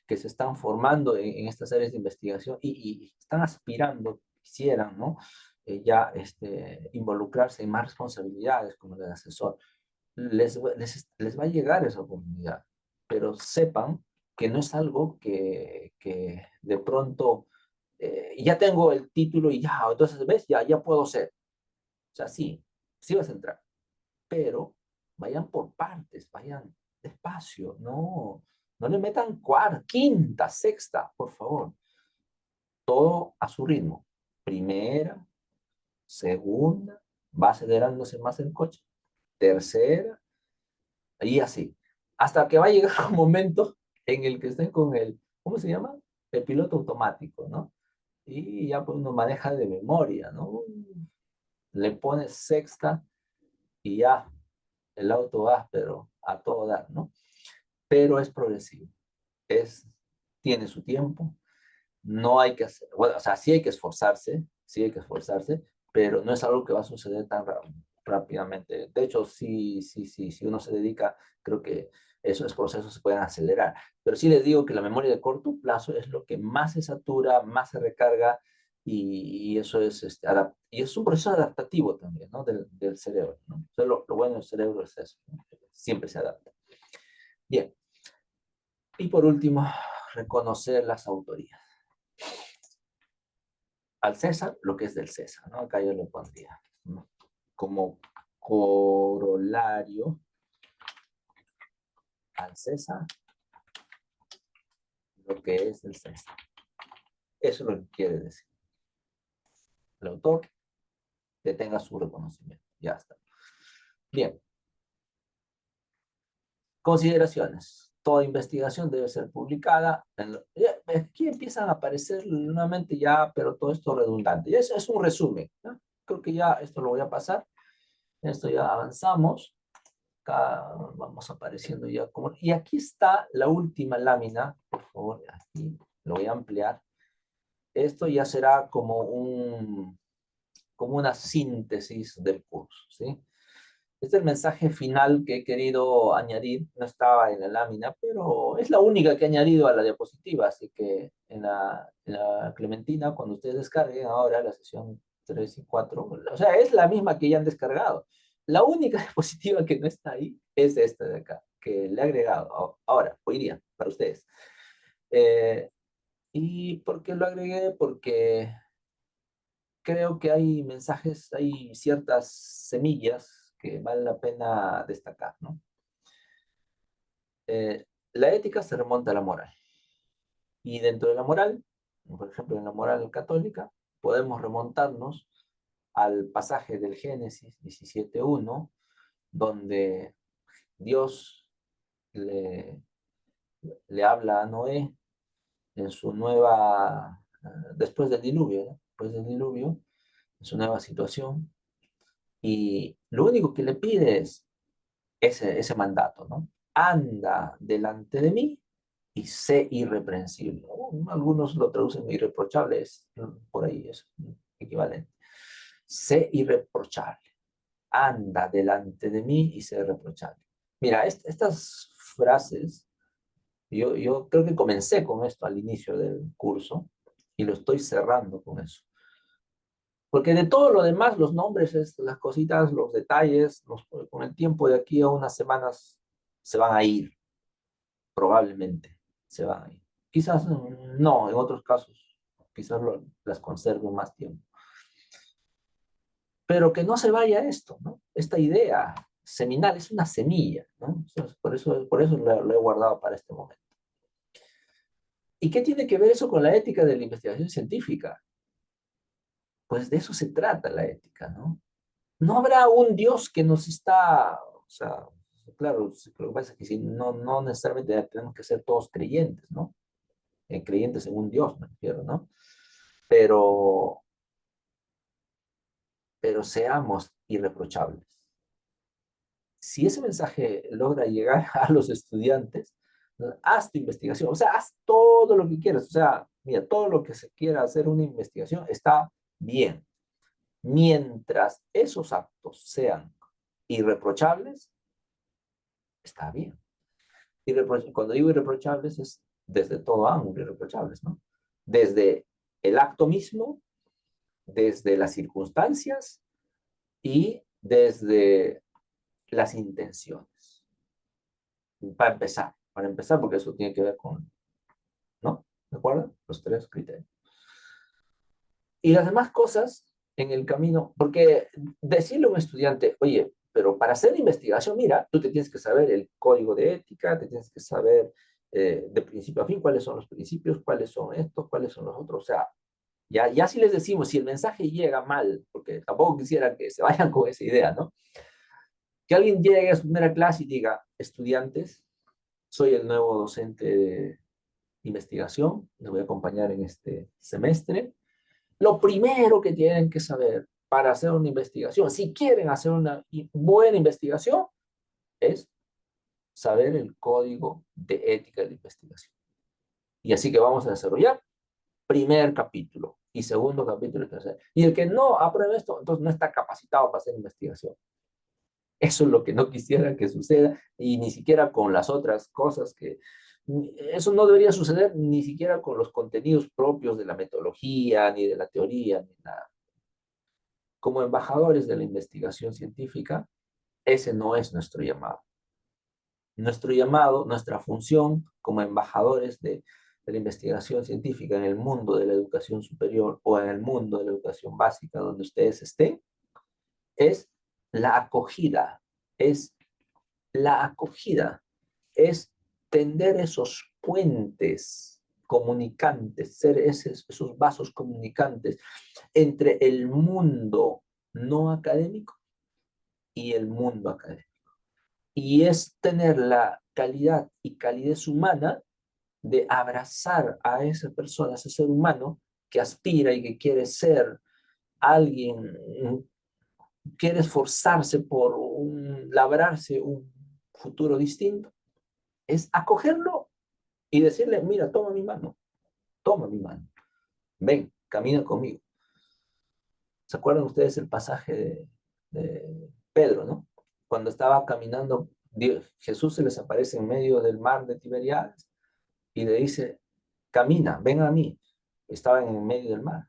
que se están formando en estas áreas de investigación y están aspirando, quisieran, ¿no? Ya involucrarse en más responsabilidades como el asesor. Les va a llegar esa oportunidad, pero sepan que no es algo que de pronto ya tengo el título y ya, entonces, ¿ves? Ya puedo ser. O sea, sí, sí vas a entrar, pero vayan por partes, vayan despacio, no le metan cuarta, quinta, sexta, por favor. Todo a su ritmo. Primera, segunda, va acelerándose más el coche. Tercera, y así. Hasta que va a llegar un momento en el que estén con ¿cómo se llama? El piloto automático, ¿no? Y ya pues uno maneja de memoria, ¿no? Le pones sexta y ya, el auto va, pero a todo dar, ¿no? Pero es progresivo, tiene su tiempo, no hay que hacer, bueno, o sea, sí hay que esforzarse, pero no es algo que va a suceder tan rápidamente. De hecho, si uno se dedica, creo que esos procesos se pueden acelerar. Pero sí les digo que la memoria de corto plazo es lo que más se satura, más se recarga, y eso y es un proceso adaptativo también, ¿no? Del cerebro, ¿no? Entonces, lo bueno del cerebro es eso, ¿no? Siempre se adapta. Bien. Y por último, reconocer las autorías. Al César, lo que es del César, ¿no? Acá yo le pondría, ¿no? Como corolario al César, lo que es del César. Eso es lo que quiere decir. El autor que tenga su reconocimiento. Ya está. Bien. Consideraciones. Toda investigación debe ser publicada. Aquí empiezan a aparecer nuevamente ya, pero todo esto redundante. Y eso es un resumen, ¿no? Creo que ya esto lo voy a pasar. Esto ya avanzamos. Acá vamos apareciendo ya como... Y aquí está la última lámina. Por favor, aquí lo voy a ampliar. Esto ya será como una síntesis del curso, ¿sí? Este es el mensaje final que he querido añadir. No estaba en la lámina, pero es la única que he añadido a la diapositiva. Así que en la Clementina, cuando ustedes descarguen ahora la sesión 3 y 4, o sea, es la misma que ya han descargado. La única diapositiva que no está ahí es esta de acá, que le he agregado ahora, hoy día, para ustedes. ¿Y por qué lo agregué? Porque creo que hay mensajes, hay ciertas semillas que vale la pena destacar, ¿no? La ética se remonta a la moral. Y dentro de la moral, por ejemplo, en la moral católica, podemos remontarnos al pasaje del Génesis 17:1, donde Dios le, le habla a Noé en su nueva, después del diluvio, ¿no? Después del diluvio, en su nueva situación, y lo único que le pide es ese mandato, ¿no? Anda delante de mí y sé irreprensible. Algunos lo traducen irreprochable, por ahí es equivalente. Sé irreprochable. Anda delante de mí y sé irreprochable. Mira, estas frases, yo creo que comencé con esto al inicio del curso y lo estoy cerrando con eso. Porque de todo lo demás, los nombres, las cositas, los detalles, con el tiempo de aquí a unas semanas se van a ir, probablemente se van a ir. Quizás no, en otros casos, quizás las conserven más tiempo. Pero que no se vaya esto, ¿no? Esta idea seminal es una semilla, ¿no? Por eso lo he guardado para este momento. ¿Y qué tiene que ver eso con la ética de la investigación científica? Pues de eso se trata la ética, ¿no? No habrá un Dios que nos está, o sea, claro, lo que pasa es que si no necesariamente tenemos que ser todos creyentes, ¿no? Creyentes en un Dios, me refiero, ¿no? Pero, pero seamos irreprochables. Si ese mensaje logra llegar a los estudiantes, ¿no? Haz tu investigación, o sea, haz todo lo que quieras, o sea, mira, todo lo que se quiera hacer una investigación está bien, mientras esos actos sean irreprochables, está bien. Cuando digo irreprochables es desde todo ángulo irreprochables, ¿no? Desde el acto mismo, desde las circunstancias y desde las intenciones. Para empezar, porque eso tiene que ver con, ¿no? ¿De acuerdo? Los tres criterios. Y las demás cosas en el camino, porque decirle a un estudiante, oye, pero para hacer investigación, mira, tú te tienes que saber el código de ética, te tienes que saber de principio a fin cuáles son los principios, cuáles son estos, cuáles son los otros. O sea, ya si les decimos, si el mensaje llega mal, porque tampoco quisiera que se vayan con esa idea, ¿no? Que alguien llegue a su primera clase y diga, estudiantes, soy el nuevo docente de investigación, les voy a acompañar en este semestre. Lo primero que tienen que saber para hacer una investigación, si quieren hacer una buena investigación, es saber el código de ética de la investigación. Y así que vamos a desarrollar primer capítulo y segundo capítulo y tercero. Y el que no apruebe esto, entonces no está capacitado para hacer investigación. Eso es lo que no quisiera que suceda y ni siquiera con las otras cosas que... Eso no debería suceder ni siquiera con los contenidos propios de la metodología, ni de la teoría, ni nada. Como embajadores de la investigación científica, ese no es nuestro llamado. Nuestro llamado, nuestra función como embajadores de la investigación científica en el mundo de la educación superior o en el mundo de la educación básica donde ustedes estén, es la acogida, es la acogida, es tender esos puentes comunicantes, ser esos vasos comunicantes entre el mundo no académico y el mundo académico. Y es tener la calidad y calidez humana de abrazar a esa persona, a ese ser humano que aspira y que quiere ser alguien, quiere esforzarse por labrarse un futuro distinto, es acogerlo y decirle, mira, toma mi mano, ven, camina conmigo. ¿Se acuerdan ustedes el pasaje de Pedro, ¿no? Cuando estaba caminando, Jesús se les aparece en medio del mar de Tiberiades y le dice, camina, ven a mí. Estaba en medio del mar.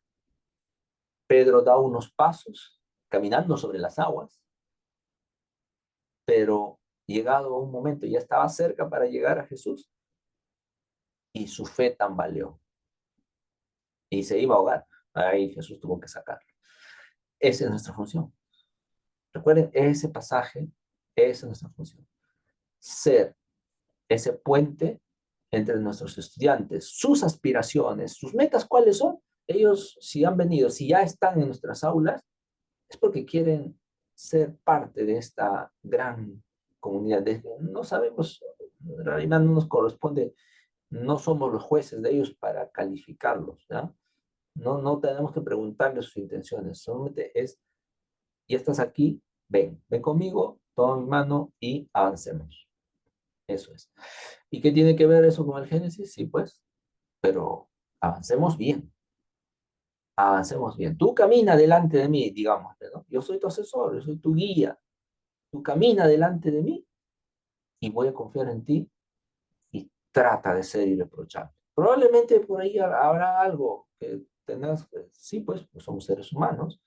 Pedro da unos pasos caminando sobre las aguas, pero llegado a un momento, ya estaba cerca para llegar a Jesús y su fe tambaleó y se iba a ahogar. Ahí Jesús tuvo que sacarlo. Esa es nuestra función. Recuerden ese pasaje, esa es nuestra función. Ser ese puente entre nuestros estudiantes, sus aspiraciones, sus metas, ¿cuáles son? Ellos, si han venido, si ya están en nuestras aulas, es porque quieren ser parte de esta gran comunidad. No sabemos, en realidad no nos corresponde, no somos los jueces de ellos para calificarlos, ¿ya? No, no tenemos que preguntarles sus intenciones, solamente es, ya estás aquí, ven conmigo, toma mi mano y avancemos. Eso es. ¿Y qué tiene que ver eso con el Génesis? Sí, pues, pero avancemos bien, avancemos bien. Tú camina delante de mí, digamos, ¿no? Yo soy tu asesor, yo soy tu guía. Tú camina delante de mí y voy a confiar en ti y trata de ser irreprochable. Probablemente por ahí habrá algo que tengas, pues, sí, pues somos seres humanos,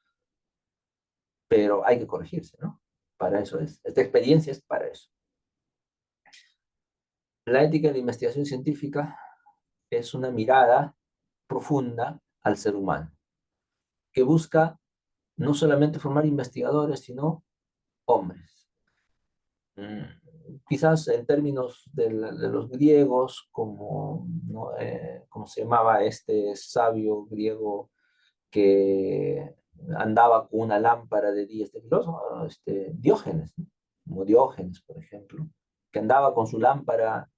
pero hay que corregirse, ¿no? Para eso es. Esta experiencia es para eso. La ética de la investigación científica es una mirada profunda al ser humano, que busca no solamente formar investigadores, sino hombres. Quizás en términos de los griegos, como, ¿no? ¿Cómo se llamaba este sabio griego que andaba con una lámpara de día, este filósofo, Diógenes, ¿no? Como Diógenes, por ejemplo, que andaba con su lámpara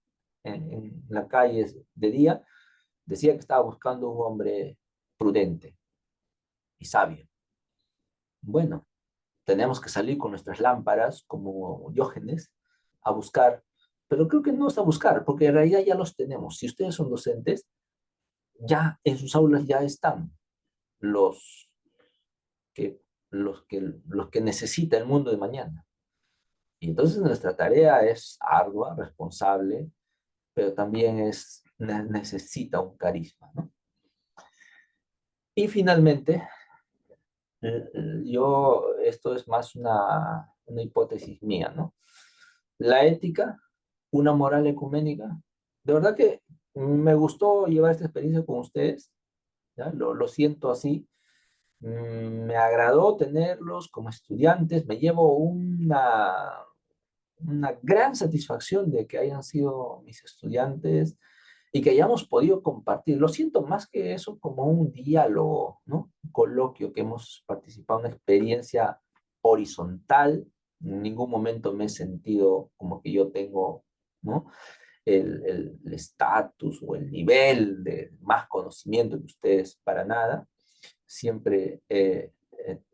en la calle de día, decía que estaba buscando un hombre prudente y sabio. Bueno, tenemos que salir con nuestras lámparas como Diógenes a buscar, pero creo que no es a buscar, porque en realidad ya los tenemos. Si ustedes son docentes, ya en sus aulas ya están los que, los que necesita el mundo de mañana. Y entonces nuestra tarea es ardua, responsable, pero también necesita un carisma, ¿no? Y finalmente, esto es más una hipótesis mía, ¿no? La ética, una moral ecuménica. De verdad que me gustó llevar esta experiencia con ustedes, ¿ya? Lo siento así. Me agradó tenerlos como estudiantes, me llevo una gran satisfacción de que hayan sido mis estudiantes y que hayamos podido compartir. Lo siento más que eso como un diálogo, ¿no? Un coloquio que hemos participado, una experiencia horizontal. En ningún momento me he sentido como que yo tengo, ¿no? El estatus o el nivel de más conocimiento que ustedes, para nada. Siempre en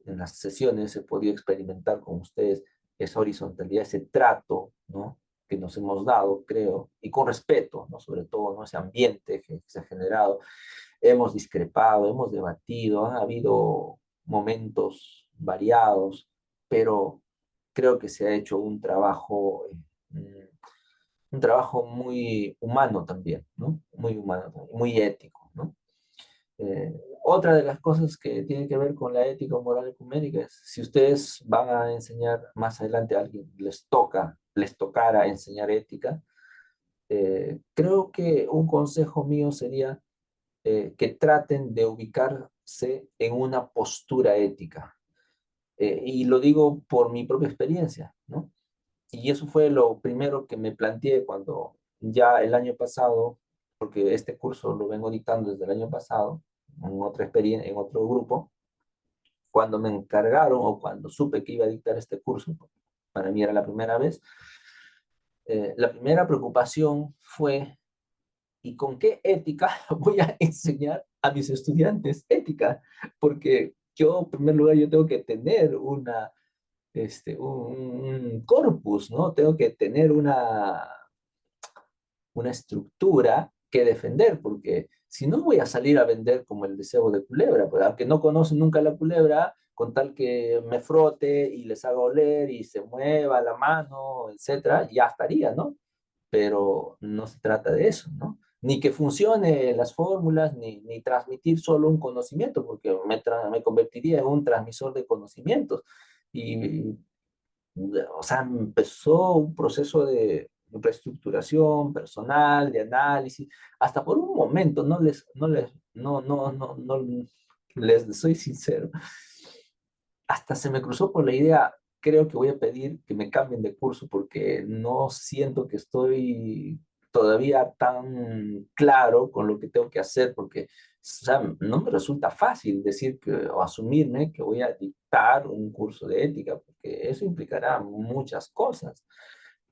las sesiones he podido experimentar con ustedes esa horizontalidad, ese trato, ¿no? Que nos hemos dado, creo, y con respeto, ¿no? Sobre todo, ¿no? Ese ambiente que se ha generado. Hemos discrepado, hemos debatido, han habido momentos variados, pero creo que se ha hecho un trabajo muy humano también, ¿no? Muy humano, muy ético, ¿no? Eh, Otra de las cosas que tiene que ver con la ética o moral ecuménica es, si ustedes van a enseñar más adelante a alguien, les tocara enseñar ética, creo que un consejo mío sería que traten de ubicarse en una postura ética. Y lo digo por mi propia experiencia, ¿no? Y eso fue lo primero que me planteé cuando ya el año pasado, porque este curso lo vengo dictando desde el año pasado, en otra experiencia, en otro grupo, cuando me encargaron o cuando supe que iba a dictar este curso, para mí era la primera vez, la primera preocupación fue, ¿y con qué ética voy a enseñar a mis estudiantes ética? Porque yo, en primer lugar, yo tengo que tener un corpus, ¿no? Tengo que tener una estructura que defender, porque si no voy a salir a vender como el deseo de culebra, pues, aunque no conocen nunca la culebra, con tal que me frote y les haga oler y se mueva la mano, etcétera, ya estaría, ¿no? Pero no se trata de eso, ¿no? Ni que funcione las fórmulas, ni transmitir solo un conocimiento, porque me convertiría en un transmisor de conocimientos. Y o sea, empezó un proceso de reestructuración personal, de análisis, hasta por un momento, no les soy sincero, hasta se me cruzó por la idea, creo que voy a pedir que me cambien de curso porque no siento que estoy todavía tan claro con lo que tengo que hacer, porque o sea, no me resulta fácil decir que, o asumirme que voy a dictar un curso de ética, porque eso implicará muchas cosas.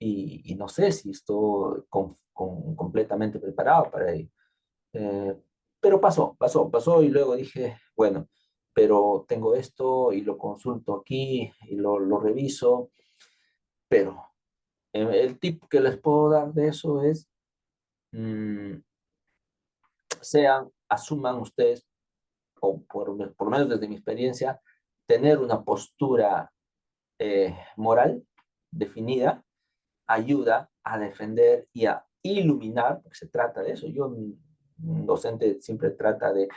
Y no sé si estoy completamente preparado para ello. Eh, pero pasó y luego dije, bueno, pero tengo esto y lo consulto aquí y lo reviso, pero el tip que les puedo dar de eso es, mm, asuman ustedes, o por lo menos desde mi experiencia, tener una postura moral definida ayuda a defender y a iluminar, porque se trata de eso. Un docente siempre trata de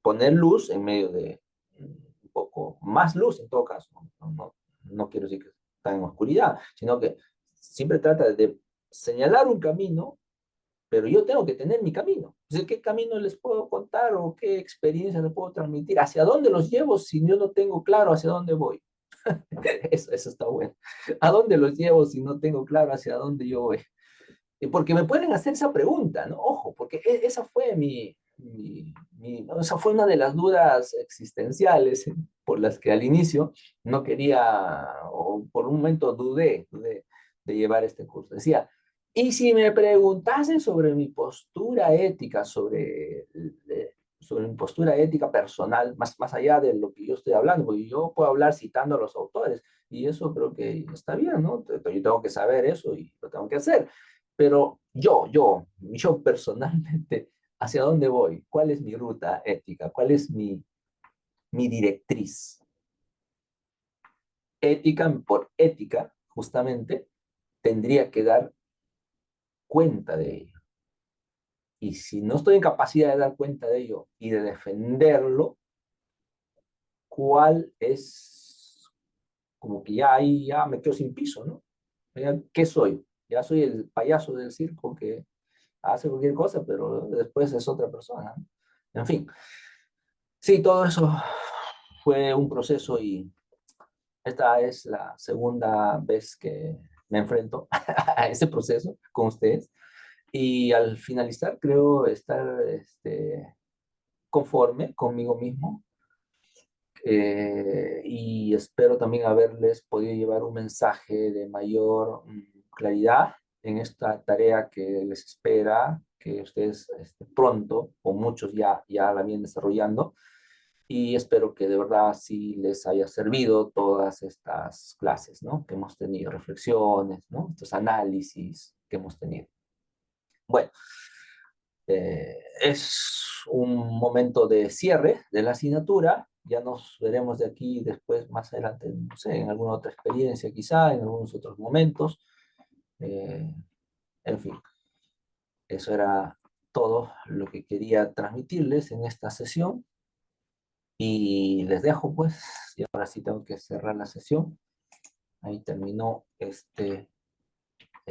poner luz en medio de un poco más luz en todo caso. No quiero decir que está en oscuridad, sino que siempre trata de señalar un camino, pero yo tengo que tener mi camino. Entonces, ¿qué camino les puedo contar o qué experiencia les puedo transmitir? ¿Hacia dónde los llevo si yo no tengo claro hacia dónde voy? Eso está bueno. ¿A dónde los llevo si no tengo claro hacia dónde yo voy? Porque me pueden hacer esa pregunta, ¿no? Ojo, porque esa fue ¿no? Esa fue una de las dudas existenciales por las que al inicio no quería, o por un momento dudé de llevar este curso. Decía, y si me preguntasen sobre mi postura ética, sobre mi postura ética personal, más allá de lo que yo estoy hablando, porque yo puedo hablar citando a los autores, y eso creo que está bien, ¿no? Yo tengo que saber eso y lo tengo que hacer. Pero yo personalmente, ¿hacia dónde voy? ¿Cuál es mi ruta ética? ¿Cuál es mi directriz? Ética por ética, justamente, tendría que dar cuenta de ello. Y si no estoy en capacidad de dar cuenta de ello y de defenderlo, ¿cuál es? Como que ya ahí ya me quedo sin piso, ¿no? ¿Qué soy? Ya soy el payaso del circo que hace cualquier cosa, pero después es otra persona, ¿no? En fin, sí, todo eso fue un proceso y esta es la segunda vez que me enfrento a ese proceso con ustedes. Y al finalizar, creo estar conforme conmigo mismo, y espero también haberles podido llevar un mensaje de mayor claridad en esta tarea que les espera, que ustedes pronto, o muchos ya la vienen desarrollando, y espero que de verdad sí les haya servido todas estas clases, ¿no? Que hemos tenido, reflexiones, ¿no? Estos análisis que hemos tenido. Bueno, es un momento de cierre de la asignatura. Ya nos veremos de aquí después, más adelante, no sé, en alguna otra experiencia quizá, en algunos otros momentos. Eh, en fin, eso era todo lo que quería transmitirles en esta sesión. Y les dejo pues, y ahora sí tengo que cerrar la sesión. Ahí terminó el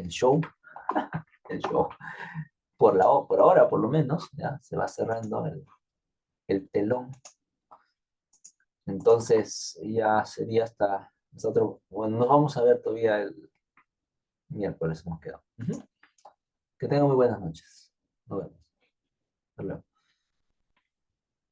show, el show. Por ahora por lo menos, ya se va cerrando el telón. Entonces ya sería hasta nosotros, bueno, nos vamos a ver todavía el miércoles, hemos quedado. Que tengan muy buenas noches. Nos vemos. Hasta luego.